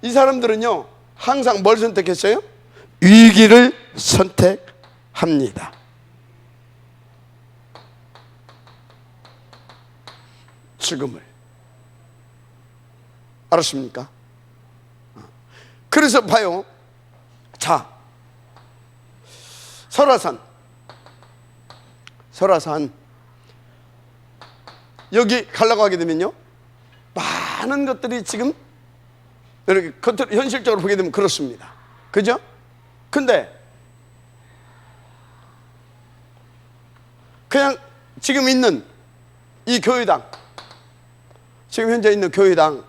이 사람들은요 항상 뭘 선택했어요? 위기를 선택합니다. 죽음을. 알았습니까? 그래서 봐요. 자, 설화산 여기 가려고 하게 되면요, 많은 것들이 지금 이렇게 현실적으로 보게 되면 그렇습니다. 그죠? 근데 그냥 지금 있는 이 교회당, 지금 현재 있는 교회당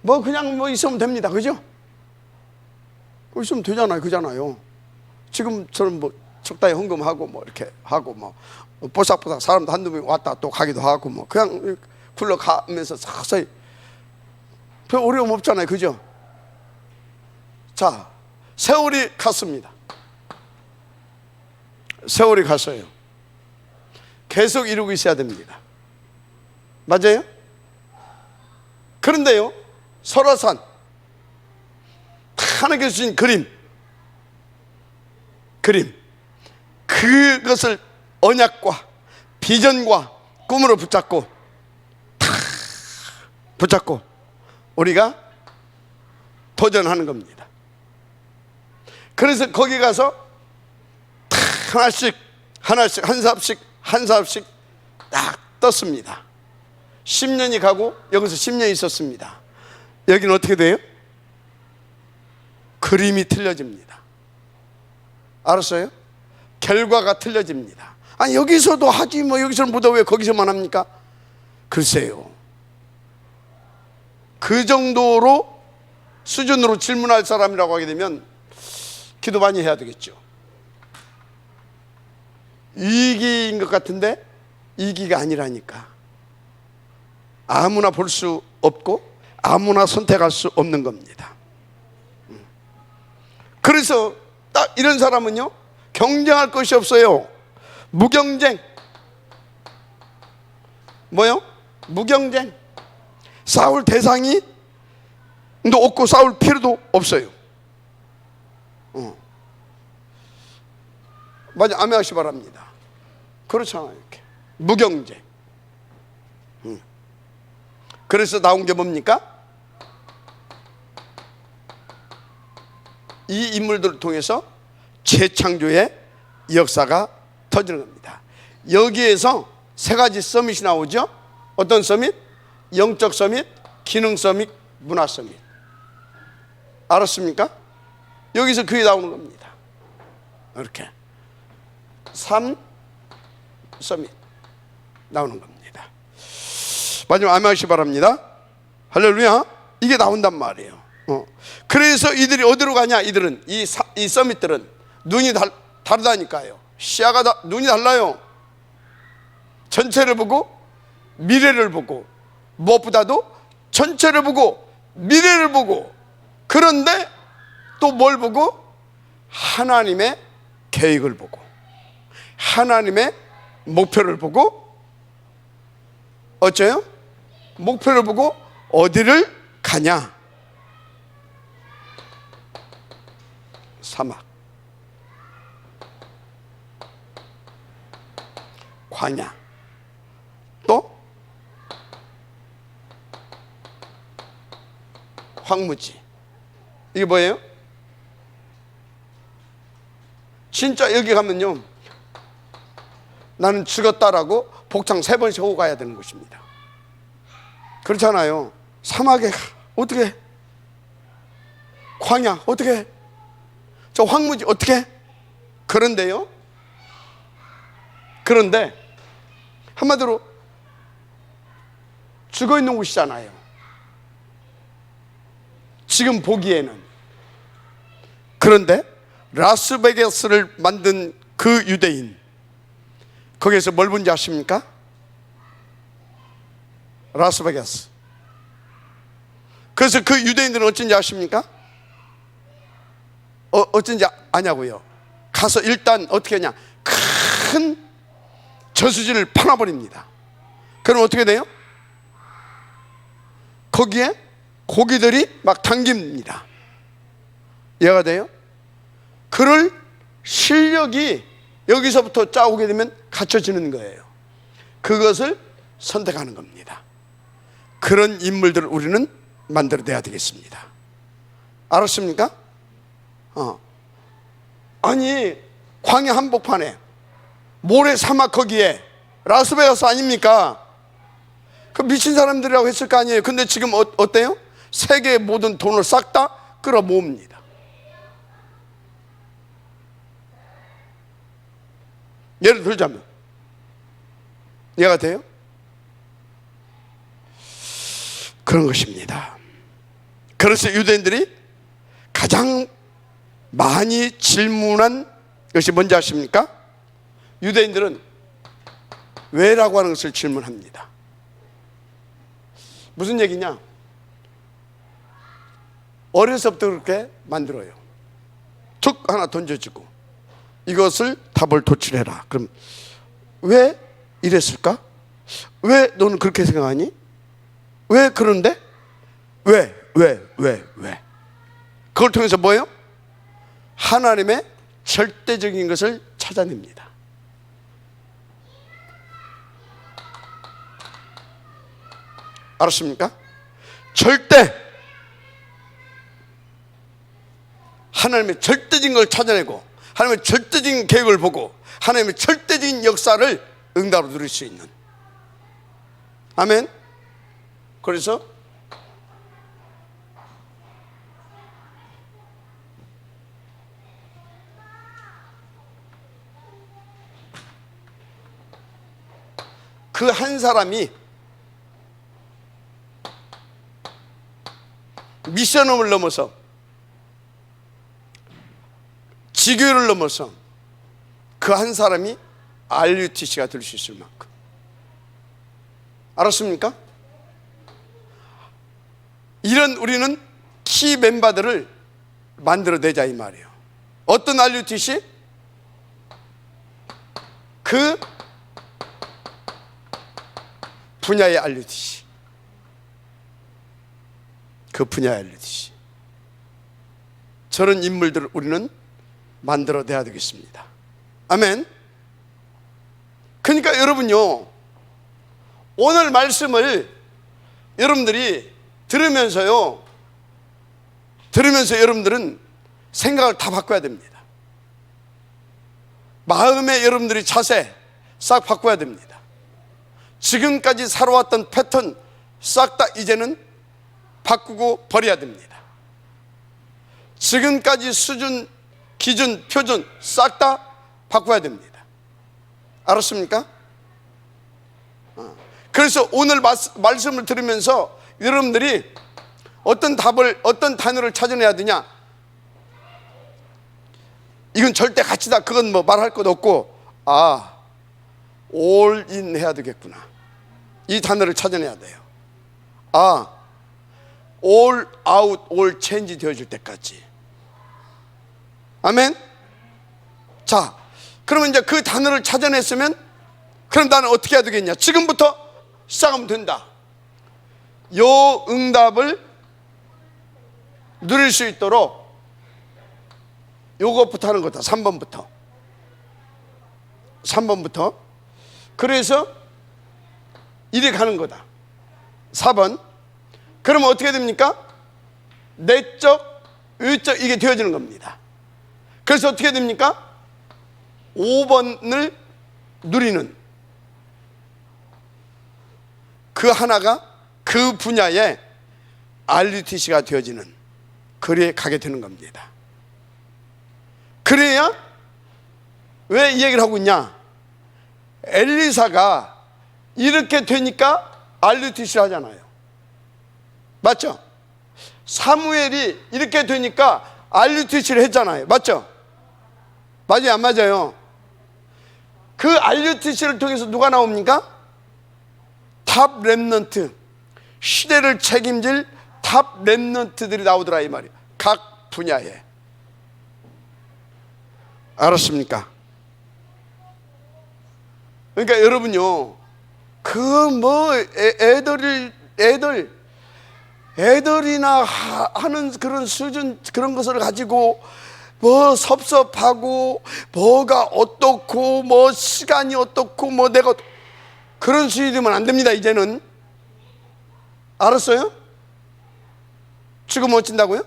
그냥 있으면 됩니다. 그죠? 있으면 되잖아요. 그잖아요. 지금처럼 적당히 헌금하고 이렇게 하고 보삭보삭 사람도 한두 명 왔다 또 가기도 하고 그냥 굴러가면서 서서히 별 어려움 없잖아요. 그죠? 자, 세월이 갔습니다. 세월이 갔어요. 계속 이루고 있어야 됩니다. 맞아요? 그런데요, 설화산 하나님께서 주신 그림, 그것을 언약과 비전과 꿈으로 붙잡고 우리가 도전하는 겁니다. 그래서 거기 가서 하나씩 한 사업씩 딱 떴습니다. 10년이 가고 여기서 10년이 있었습니다. 여기는 어떻게 돼요? 그림이 틀려집니다. 알았어요? 결과가 틀려집니다. 아니 여기서도 하지 여기서는 못하 왜 거기서만 합니까? 글쎄요, 그 정도로 수준으로 질문할 사람이라고 하게 되면 기도 많이 해야 되겠죠. 위기인 것 같은데 위기가 아니라니까. 아무나 볼 수 없고 아무나 선택할 수 없는 겁니다. 그래서 딱 이런 사람은요, 경쟁할 것이 없어요. 무경쟁. 뭐요? 무경쟁. 싸울 대상이 없고 싸울 필요도 없어요. 맞아, 아멘하시 바랍니다. 그렇잖아요. 이렇게 무경쟁. 그래서 나온 게 뭡니까? 이 인물들을 통해서 재창조의 역사가 터지는 겁니다. 여기에서 세 가지 서밋이 나오죠. 어떤 서밋? 영적 서밋, 기능 서밋, 문화 서밋. 알았습니까? 여기서 그게 나오는 겁니다. 이렇게 3 서밋 나오는 겁니다. 마지막 아멘 하시기 바랍니다. 할렐루야. 이게 나온단 말이에요. 그래서 이들이 어디로 가냐? 이들은 이 서밋들은 눈이 다르다니까요. 시야가 눈이 달라요. 전체를 보고 미래를 보고, 무엇보다도 전체를 보고 미래를 보고, 그런데 또 뭘 보고? 하나님의 계획을 보고 하나님의 목표를 보고, 어째요? 목표를 보고 어디를 가냐? 사막, 광야, 또 황무지. 이게 뭐예요? 진짜 여기 가면요, 나는 죽었다라고 복창 3번씩 하고 가야 되는 것입니다. 그렇잖아요. 사막에 어떻게 해? 광야 어떻게 해? 저 황무지 어떻게 해? 그런데요, 그런데 한마디로 죽어 있는 곳이잖아요. 지금 보기에는. 그런데 라스베가스를 만든 그 유대인, 거기에서 뭘 본지 아십니까? 라스베가스. 그래서 그 유대인들은 어쩐지 아십니까? 어쩐지 아냐고요. 가서 일단 어떻게 하냐, 큰 저수지를 파놔버립니다. 그럼 어떻게 돼요? 거기에 고기들이 막 당깁니다. 이해가 돼요? 그럴 실력이 여기서부터 짜오게 되면 갖춰지는 거예요. 그것을 선택하는 겁니다. 그런 인물들을 우리는 만들어내야 되겠습니다. 알았습니까? 아니, 광야 한복판에 모래 사막 거기에 라스베가스 아닙니까? 그 미친 사람들이라고 했을 거 아니에요. 근데 지금 어때요? 세계의 모든 돈을 싹 다 끌어모읍니다. 예를 들자면, 이해가 돼요? 그런 것입니다. 그래서 유대인들이 가장 많이 질문한 것이 뭔지 아십니까? 유대인들은 왜라고 하는 것을 질문합니다. 무슨 얘기냐? 어려서부터 그렇게 만들어요. 툭 하나 던져주고 이것을 답을 도출해라. 그럼 왜 이랬을까? 왜 너는 그렇게 생각하니? 왜 그런데? 왜? 그걸 통해서 뭐예요? 하나님의 절대적인 것을 찾아냅니다. 알았습니까? 절대, 하나님의 절대적인 걸 찾아내고 하나님의 절대적인 계획을 보고 하나님의 절대적인 역사를 응답으로 누릴 수 있는. 아멘. 그래서 그 한 사람이 미션을 넘어서 지교를 넘어서 그 한 사람이 RUTC가 될 수 있을 만큼. 알았습니까? 이런 우리는 키 멤버들을 만들어내자 이 말이에요. 어떤 RUTC? 그 분야의 RUTC. 그 분야의 RUTC. 저런 인물들을 우리는 만들어내야 되겠습니다. 아멘. 그러니까 여러분요, 오늘 말씀을 여러분들이 들으면서 여러분들은 생각을 다 바꿔야 됩니다. 마음의 여러분들이 자세 싹 바꿔야 됩니다. 지금까지 살아왔던 패턴 싹 다 이제는 바꾸고 버려야 됩니다. 지금까지 수준, 기준, 표준 싹 다 바꿔야 됩니다. 알았습니까? 그래서 오늘 말씀을 들으면서 여러분들이 어떤 단어를 찾아내야 되냐? 이건 절대 가치다. 그건 뭐 말할 것 없고, all in 해야 되겠구나. 이 단어를 찾아내야 돼요. all out, all change 되어질 때까지. 아멘? 자, 그러면 이제 그 단어를 찾아냈으면, 그럼 나는 어떻게 해야 되겠냐? 지금부터 시작하면 된다. 요 응답을 누릴 수 있도록 요것부터 하는 거다. 3번부터. 그래서 이리 가는 거다. 4번. 그러면 어떻게 됩니까? 내적, 의적 이게 되어지는 겁니다. 그래서 어떻게 됩니까? 5번을 누리는 그 하나가 그 분야에 RUTC가 되어지는 그리에 가게 되는 겁니다. 그래야 왜 이 얘기를 하고 있냐? 엘리사가 이렇게 되니까 RUTC를 하잖아요. 맞죠? 사무엘이 이렇게 되니까 RUTC를 했잖아요. 맞죠? 맞아요, 안 맞아요? 그 RUTC를 통해서 누가 나옵니까? 탑 렘넌트, 시대를 책임질 탑 렘넌트들이 나오더라 이 말이에요. 각 분야에. 알았습니까? 그러니까 여러분요, 그 뭐 애들이나 하는 그런 수준, 그런 것을 가지고 뭐 섭섭하고 뭐가 어떻고 뭐 시간이 어떻고 뭐 내가 그런 수준이 되면 안 됩니다. 이제는. 알았어요? 지금 어찐다고요?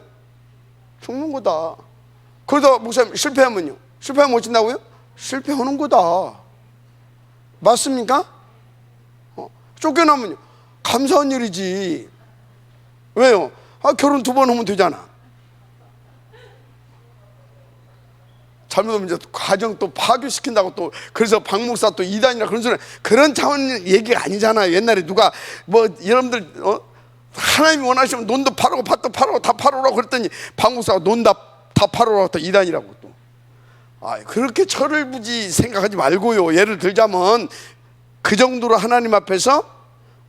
죽는 거다. 그러다 목사님 실패하면요? 실패하면 어찐다고요? 실패하는 거다. 맞습니까? 쫓겨나면요? 감사한 일이지. 왜요? 결혼 2번 하면 되잖아. 잘못하면 이제 가정 또 파괴시킨다고 또 그래서 박 목사 또 이단이라 그런 소리, 그런 차원 얘기가 아니잖아요. 옛날에 누가 뭐 여러분들 하나님이 원하시면 논도 팔고 밭도 팔고 다 팔으라고 그랬더니 박 목사가 논 다 팔으라고 또 이단이라고 또. 그렇게 철을부지 생각하지 말고요. 예를 들자면 그 정도로 하나님 앞에서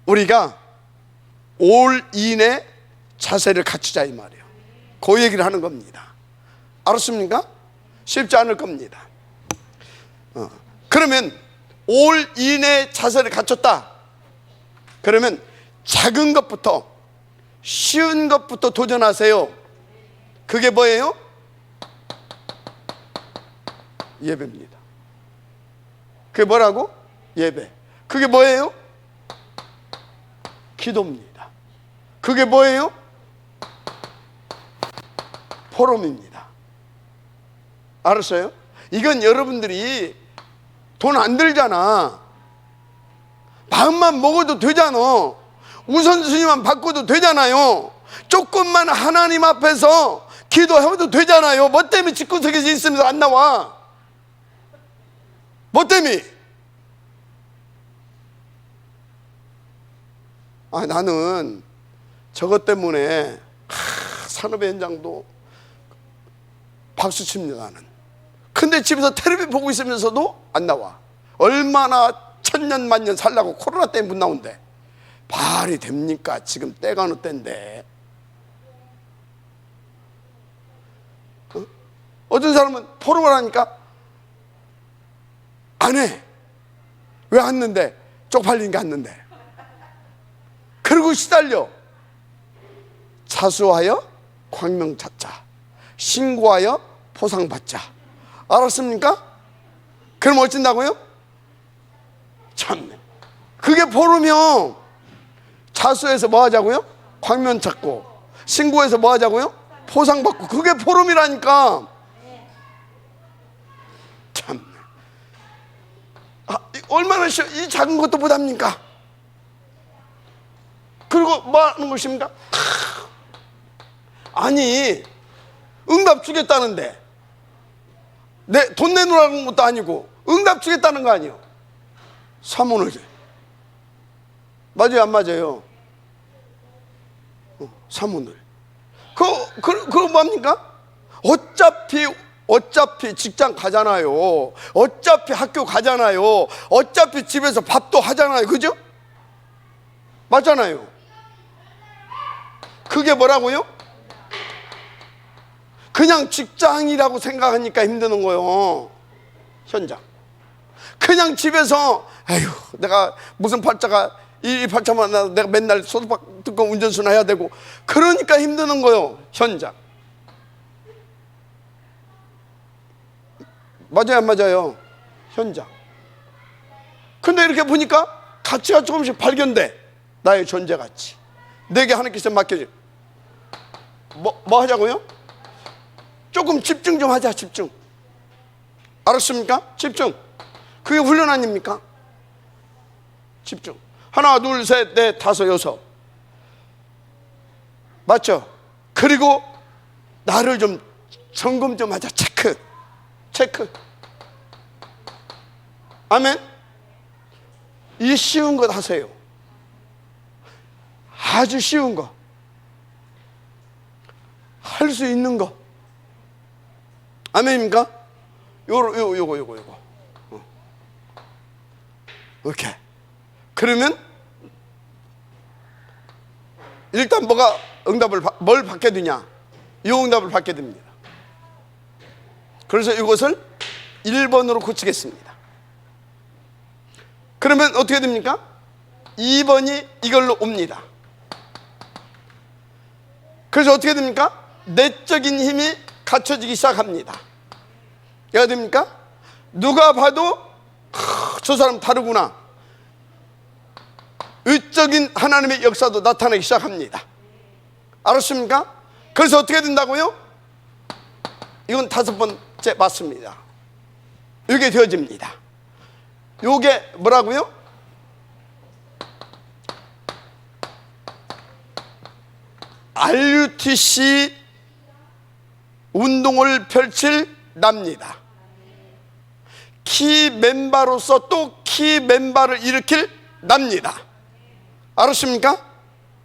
우리가 올인의 자세를 갖추자 이 말이에요. 그 얘기를 하는 겁니다. 알았습니까? 쉽지 않을 겁니다. 그러면 올인의 자세를 갖췄다. 그러면 작은 것부터, 쉬운 것부터 도전하세요. 그게 뭐예요? 예배입니다. 그게 뭐라고? 예배. 그게 뭐예요? 기도입니다. 그게 뭐예요? 포럼입니다. 알았어요? 이건 여러분들이 돈 안 들잖아. 마음만 먹어도 되잖아. 우선순위만 바꿔도 되잖아요. 조금만 하나님 앞에서 기도해도 되잖아요. 뭐 때문에 집구석에서 있으면서 안 나와? 뭐 때문에? 나는 저것 때문에 산업의 현장도 박수 칩니다. 나는. 근데 집에서 텔레비 보고 있으면서도 안 나와. 얼마나 천년 만년 살라고 코로나 때문에 못 나온대. 말이 됩니까? 지금 때가 어느 때인데. 어떤 사람은 포럼을 하니까 안 해. 왜 왔는데? 쪽팔리니까 왔는데. 그리고 시달려. 자수하여 광명 찾자, 신고하여 보상받자. 알았습니까? 그럼 어쩐다고요? 참, 그게 포럼이요. 자수해서 뭐 하자고요? 광명 찾고, 신고해서 뭐 하자고요? 보상받고. 그게 포럼이라니까. 참, 얼마나 쉬워. 이 작은 것도 못합니까? 그리고 뭐 하는 것입니까? 아니, 응답 주겠다는데 돈 내놓으라는 것도 아니고 응답 주겠다는 거 아니에요. 사모를. 맞아요, 안 맞아요? 사모를. 그거 뭡니까? 어차피 직장 가잖아요. 어차피 학교 가잖아요. 어차피 집에서 밥도 하잖아요. 그죠? 맞잖아요. 그게 뭐라고요? 그냥 직장이라고 생각하니까 힘드는 거예요. 현장. 그냥 집에서 아휴, 내가 무슨 팔자가 이 팔자만 나도 내가 맨날 소득박 듣고 운전수나 해야 되고 그러니까 힘드는 거예요. 현장. 맞아요, 안 맞아요? 현장. 근데 이렇게 보니까 가치가 조금씩 발견돼. 나의 존재 가치. 내게 하나님께서 맡겨줘. 뭐 하자고요? 조금 집중 좀 하자. 집중. 알았습니까? 집중. 그게 훈련 아닙니까? 집중. 하나, 둘, 셋, 넷, 다섯, 여섯. 맞죠? 그리고 나를 좀 점검 좀 하자. 체크. 아멘. 이 쉬운 것 하세요. 아주 쉬운 거, 할 수 있는 거. 아멘입니까? 요거. 오케이. 그러면 일단 뭘 받게 되냐? 이 응답을 받게 됩니다. 그래서 이것을 1번으로 고치겠습니다. 그러면 어떻게 됩니까? 2번이 이걸로 옵니다. 그래서 어떻게 됩니까? 내적인 힘이 갖춰지기 시작합니다. 얘가 됩니까? 누가 봐도 저 사람 다르구나. 의적인 하나님의 역사도 나타나기 시작합니다. 알았습니까? 그래서 어떻게 된다고요? 이건 5번째 맞습니다. 이게 되어집니다. 이게 뭐라고요? RUTC 운동을 펼칠 납니다. 키 멤버로서 또 키 멤버를 일으킬 납니다. 알았습니까?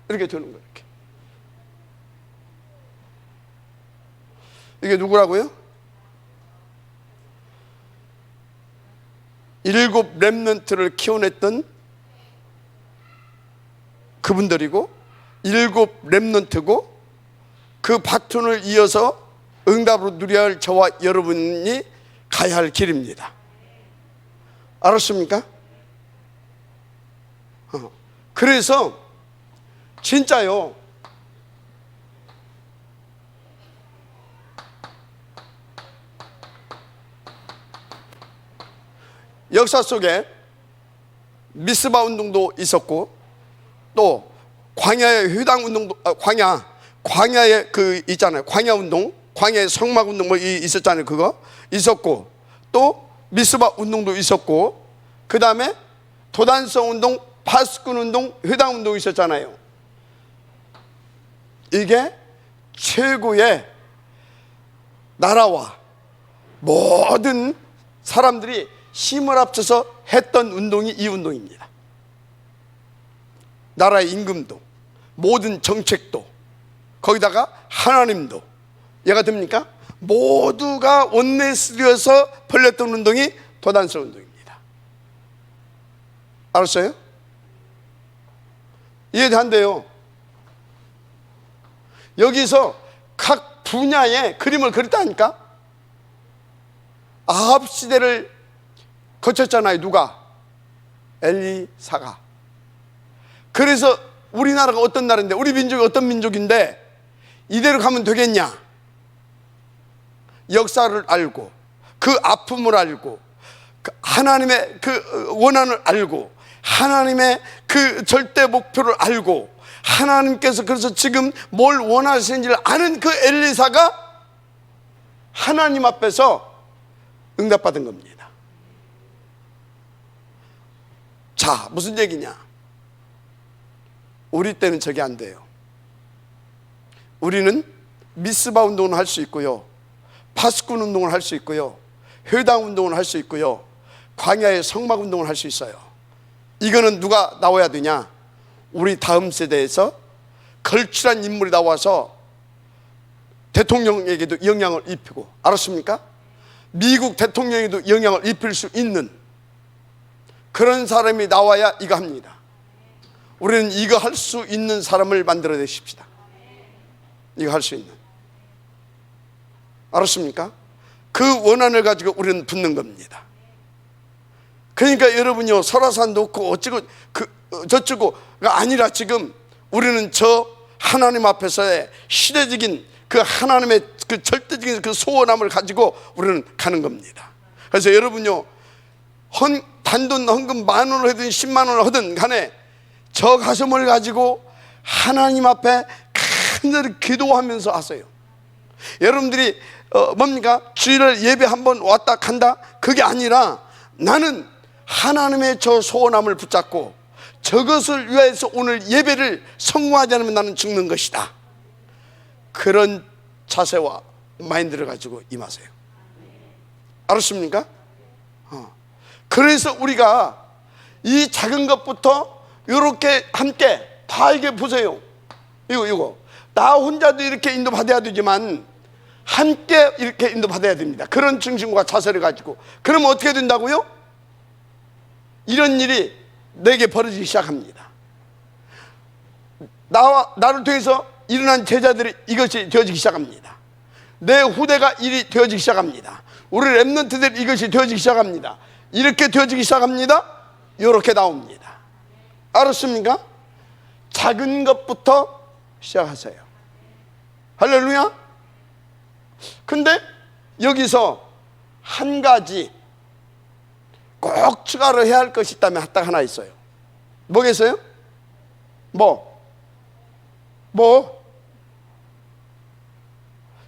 이렇게 되는 거예요. 이게 누구라고요? 7 렘넌트를 키워냈던 그분들이고 7 렘넌트고 그 바톤을 이어서 응답으로 누려야 할 저와 여러분이 가야 할 길입니다. 알았습니까? 그래서 진짜요, 역사 속에 미스바 운동도 있었고 또 광야의 회당 운동도 광야의 그 있잖아요. 광야 운동, 광야의 성막 운동 뭐 있었잖아요. 그거 있었고 또 미스바 운동도 있었고 그 다음에 도단성 운동, 파수꾼 운동, 회당 운동이 있었잖아요. 이게 최고의 나라와 모든 사람들이 힘을 합쳐서 했던 운동이 이 운동입니다. 나라의 임금도 모든 정책도 거기다가 하나님도 얘가 됩니까? 모두가 원내스려서 벌렸던 운동이 도단성 운동입니다. 알았어요? 이해한대요. 여기서 각 분야의 그림을 그렸다니까. 아합 시대를 거쳤잖아요. 누가? 엘리사가. 그래서 우리나라가 어떤 나라인데, 우리 민족이 어떤 민족인데 이대로 가면 되겠냐? 역사를 알고 그 아픔을 알고 하나님의 그 원한을 알고 하나님의 그 절대 목표를 알고 하나님께서 그래서 지금 뭘 원하시는지를 아는 그 엘리사가 하나님 앞에서 응답받은 겁니다. 자, 무슨 얘기냐? 우리 때는 저게 안 돼요. 우리는 미스바 운동을 할 수 있고요, 파수꾼 운동을 할 수 있고요, 회당 운동을 할 수 있고요, 광야의 성막 운동을 할 수 있어요. 이거는 누가 나와야 되냐? 우리 다음 세대에서 걸출한 인물이 나와서 대통령에게도 영향을 입히고, 알았습니까? 미국 대통령에도 영향을 입힐 수 있는 그런 사람이 나와야 이거 합니다. 우리는 이거 할 수 있는 사람을 만들어내십시다. 이거 할 수 있는. 알았습니까? 그 원한을 가지고 우리는 붙는 겁니다. 그러니까 여러분요, 설화산 놓고 어쩌고 저쩌고가 아니라 지금 우리는 저 하나님 앞에서의 시대적인 그 하나님의 그 절대적인 그 소원함을 가지고 우리는 가는 겁니다. 그래서 여러분요, 단돈 헌금 10,000원을 하든 100,000원을 하든 간에 저 가슴을 가지고 하나님 앞에 간절히 기도하면서 하세요. 여러분들이 뭡니까? 주일날 예배 한번 왔다 간다? 그게 아니라 나는 하나님의 저 소원함을 붙잡고 저것을 위해서 오늘 예배를 성공하지 않으면 나는 죽는 것이다. 그런 자세와 마인드를 가지고 임하세요. 알았습니까? 그래서 우리가 이 작은 것부터 이렇게 함께 다 이게 보세요. 이거 나 혼자도 이렇게 인도받아야 되지만 함께 이렇게 인도받아야 됩니다. 그런 중심과 자세를 가지고. 그러면 어떻게 된다고요? 이런 일이 내게 벌어지기 시작합니다. 나를 통해서 일어난 제자들이 이것이 되어지기 시작합니다. 내 후대가 일이 되어지기 시작합니다. 우리 랩런트들 이것이 되어지기 시작합니다. 이렇게 되어지기 시작합니다. 이렇게 나옵니다. 알았습니까? 작은 것부터 시작하세요. 할렐루야. 근데 여기서 한 가지 꼭 추가로 해야 할 것이 있다면 딱 하나 있어요. 뭐겠어요?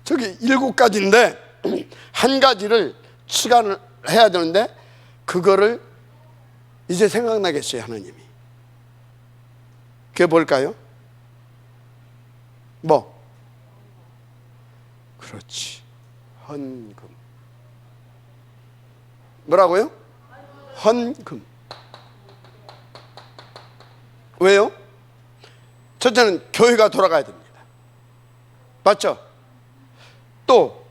저기 7가지인데 한 가지를 추가를 해야 되는데 그거를 이제 생각나겠어요, 하나님이. 그게 뭘까요? 그렇지, 헌금. 뭐라고요? 헌금. 왜요? 첫째는 교회가 돌아가야 됩니다. 맞죠? 또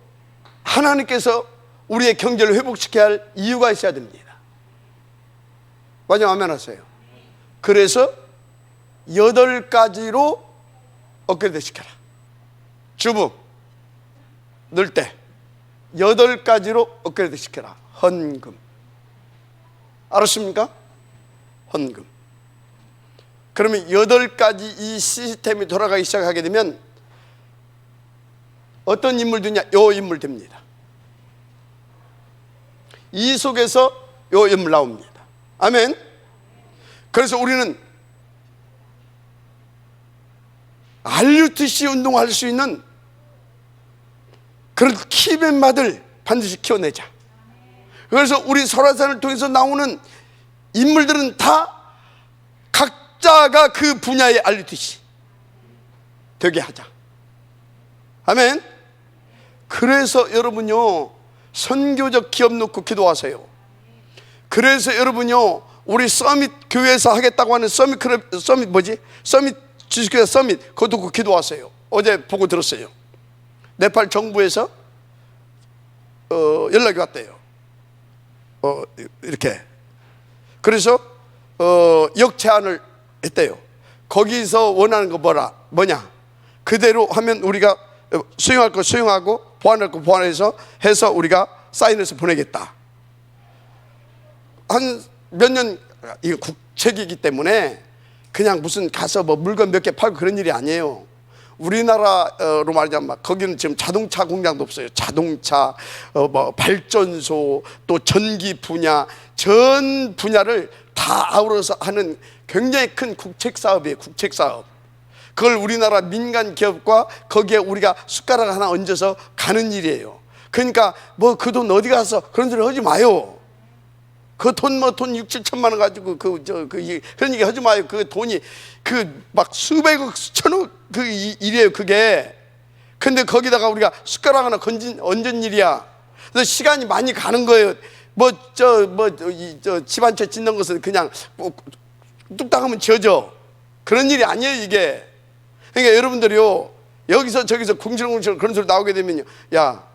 하나님께서 우리의 경제를 회복시켜야 할 이유가 있어야 됩니다. 맞아, 아멘 하세요. 그래서 8가지로 업그레이드 시켜라. 주부 넣을 때 8가지로 업그레이드 시켜라. 헌금. 알았습니까? 헌금. 그러면 8가지 이 시스템이 돌아가기 시작하게 되면 어떤 인물들이냐? 요 인물 됩니다. 이 속에서 요 인물 나옵니다. 아멘. 그래서 우리는 RUTC 운동할 수 있는 그런 키맨마들 반드시 키워내자. 그래서 우리 설화산을 통해서 나오는 인물들은 다 각자가 그 분야의 RUTC 되게 하자. 아멘. 그래서 여러분요, 선교적 기업 놓고 기도하세요. 그래서 여러분요, 우리 서밋 교회에서 하겠다고 하는 서밋 주식교회 서밋 그거 놓고 기도하세요. 어제 보고 들었어요. 네팔 정부에서 연락이 왔대요. 이렇게. 그래서 역제안을 했대요. 거기서 원하는 거 뭐냐? 그대로 하면 우리가 수용할 거 수용하고 보완할 거 보완해서 해서 우리가 사인해서 보내겠다. 한 몇 년, 이거 국책이기 때문에 그냥 무슨 가서 물건 몇 개 팔고 그런 일이 아니에요. 우리나라로 말하자면 거기는 지금 자동차 공장도 없어요. 자동차, 발전소, 또 전기 분야, 전 분야를 다 아우러서 하는 굉장히 큰 국책 사업이에요. 국책 사업. 그걸 우리나라 민간 기업과 거기에 우리가 숟가락 하나 얹어서 가는 일이에요. 그러니까 그 돈 어디 가서 그런 소리 하지 마요. 그 돈 6, 7천만 원 가지고 그런 얘기 하지 마요. 그 돈이 막 수백억, 수천억 그 일이에요, 그게. 근데 거기다가 우리가 숟가락 하나 얹은 일이야. 그래서 시간이 많이 가는 거예요. 집 한 채 짓는 것은 그냥 뚝딱 하면 지어져. 그런 일이 아니에요, 이게. 그러니까 여러분들이요, 여기서 저기서 궁시렁궁시렁 그런 소리 나오게 되면요, 야,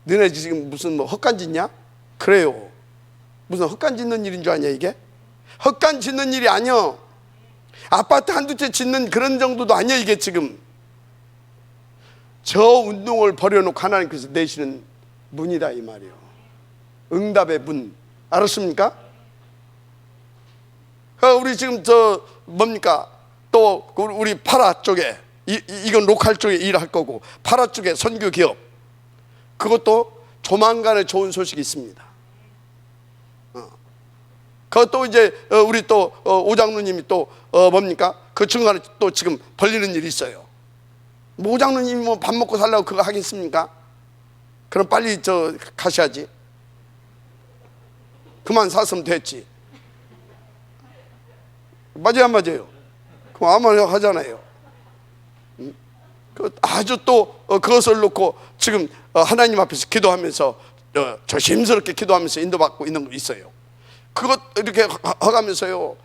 너네 지금 무슨 헛간 짓냐? 그래요. 무슨 헛간 짓는 일인 줄 아냐, 이게? 헛간 짓는 일이 아니요. 아파트 한두 채 짓는 그런 정도도 아니야, 이게 지금. 저 운동을 버려놓고 하나님께서 내시는 문이다, 이 말이요. 응답의 문. 알았습니까? 우리 지금 또 우리 파라 쪽에 이건 로컬 쪽에 일할 거고, 파라 쪽에 선교 기업, 그것도 조만간에 좋은 소식이 있습니다. 그것도 이제 우리 또 오장로님이 또 그 중간에 또 지금 벌리는 일이 있어요. 오장로님이 밥 먹고 살려고 그거 하겠습니까? 그럼 빨리 가셔야지. 그만 샀으면 됐지. 맞아요, 안 맞아요? 그럼 아무 말 하잖아요. 아주 또 그것을 놓고 지금 하나님 앞에서 기도하면서 조심스럽게 기도하면서 인도받고 있는 거 있어요. 그것 이렇게 하면서요,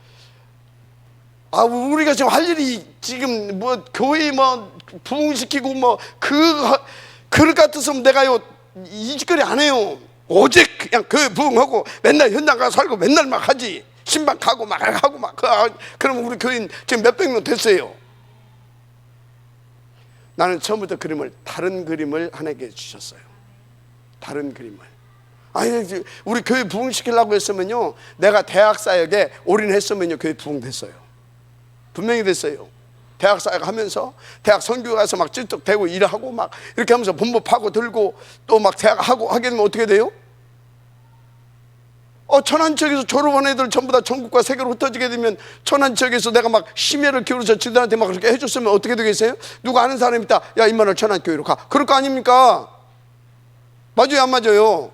우리가 지금 할 일이 지금 뭐 교회 뭐 부흥시키고 뭐 그릇 같았으면 내가요 이 짓거리 안 해요. 오직 그냥 교회 부흥하고 맨날 현장 가서 살고 맨날 막 하지. 신방 가고 막 하고 막 그러면 우리 교인 지금 몇백 명 됐어요. 나는 처음부터 다른 그림을 하나님께 주셨어요. 다른 그림을. 아니, 우리 교회 부흥시키려고 했으면요, 내가 대학 사역에 올인했으면요 교회 부흥됐어요. 분명히 됐어요. 대학 사역 하면서 대학 선교 가서 막 ጭ떡대고 일하고 막 이렇게 하면서 본부 파고 들고 또 막 대학 하고 하게 되면 어떻게 돼요? 천안 지역에서 졸업한 애들 전부 다 전국과 세계로 흩어지게 되면 천안 지역에서 내가 막 심혈을 기울여서 지들한테 막 그렇게 해줬으면 어떻게 되겠어요? 누가 아는 사람이 있다, 야 임마늘 천안 교회로 가, 그럴 거 아닙니까? 맞아요 안 맞아요?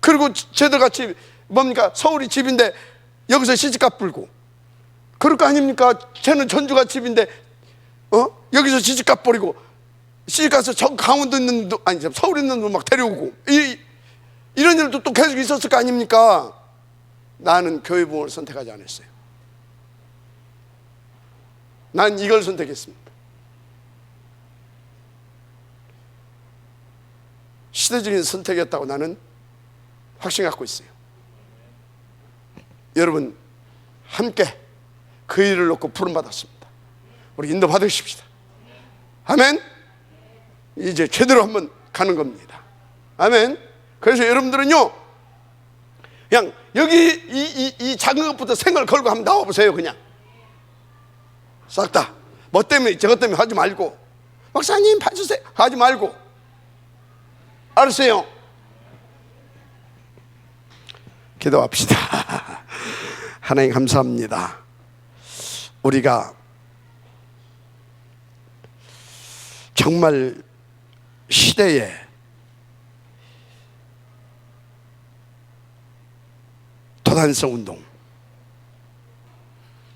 그리고 쟤들같이 뭡니까, 서울이 집인데 여기서 시집값 불고 그럴 거 아닙니까? 쟤는 전주가 집인데 여기서 시집값 버리고 시집가서 저 강원도 있는 놈, 아니 서울 있는 놈 막 데려오고 이런 일도 또 계속 있었을 거 아닙니까? 나는 교회 부흥을 선택하지 않았어요. 난 이걸 선택했습니다. 시대적인 선택이었다고 나는 확신 갖고 있어요. 여러분 함께 그 일을 놓고 부름받았습니다. 우리 인도 받으십시다. 아멘. 이제 제대로 한번 가는 겁니다. 아멘. 그래서 여러분들은요, 그냥 여기 이 작은 것부터 생각을 걸고 한번 나와보세요. 그냥 싹 다 뭐 때문에 저것 때문에 하지 말고, 목사님 봐주세요 하지 말고, 알았어요? 기도합시다. 하나님 감사합니다. 우리가 정말 시대에 도단성 운동,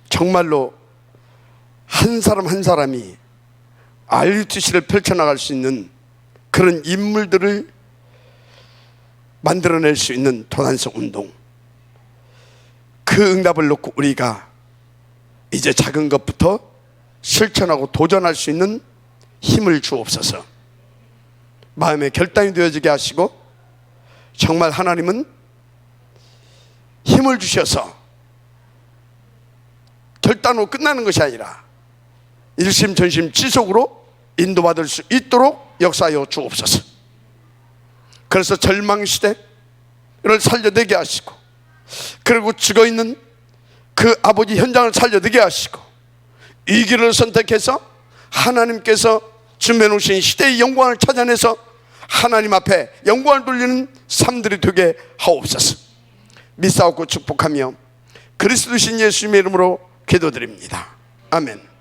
정말로 한 사람 한 사람이 RUTC를 펼쳐나갈 수 있는 그런 인물들을 만들어낼 수 있는 도단성 운동, 그 응답을 놓고 우리가 이제 작은 것부터 실천하고 도전할 수 있는 힘을 주옵소서. 마음의 결단이 되어지게 하시고, 정말 하나님은 힘을 주셔서 결단으로 끝나는 것이 아니라 일심전심 지속으로 인도받을 수 있도록 역사하여 주옵소서. 그래서 절망시대를 살려내게 하시고, 그리고 죽어있는 그 아버지 현장을 살려내게 하시고, 이 길을 선택해서 하나님께서 준비해 놓으신 시대의 영광을 찾아내서 하나님 앞에 영광을 돌리는 삶들이 되게 하옵소서. 믿사옵고 축복하며 그리스도신 예수님의 이름으로 기도드립니다. 아멘.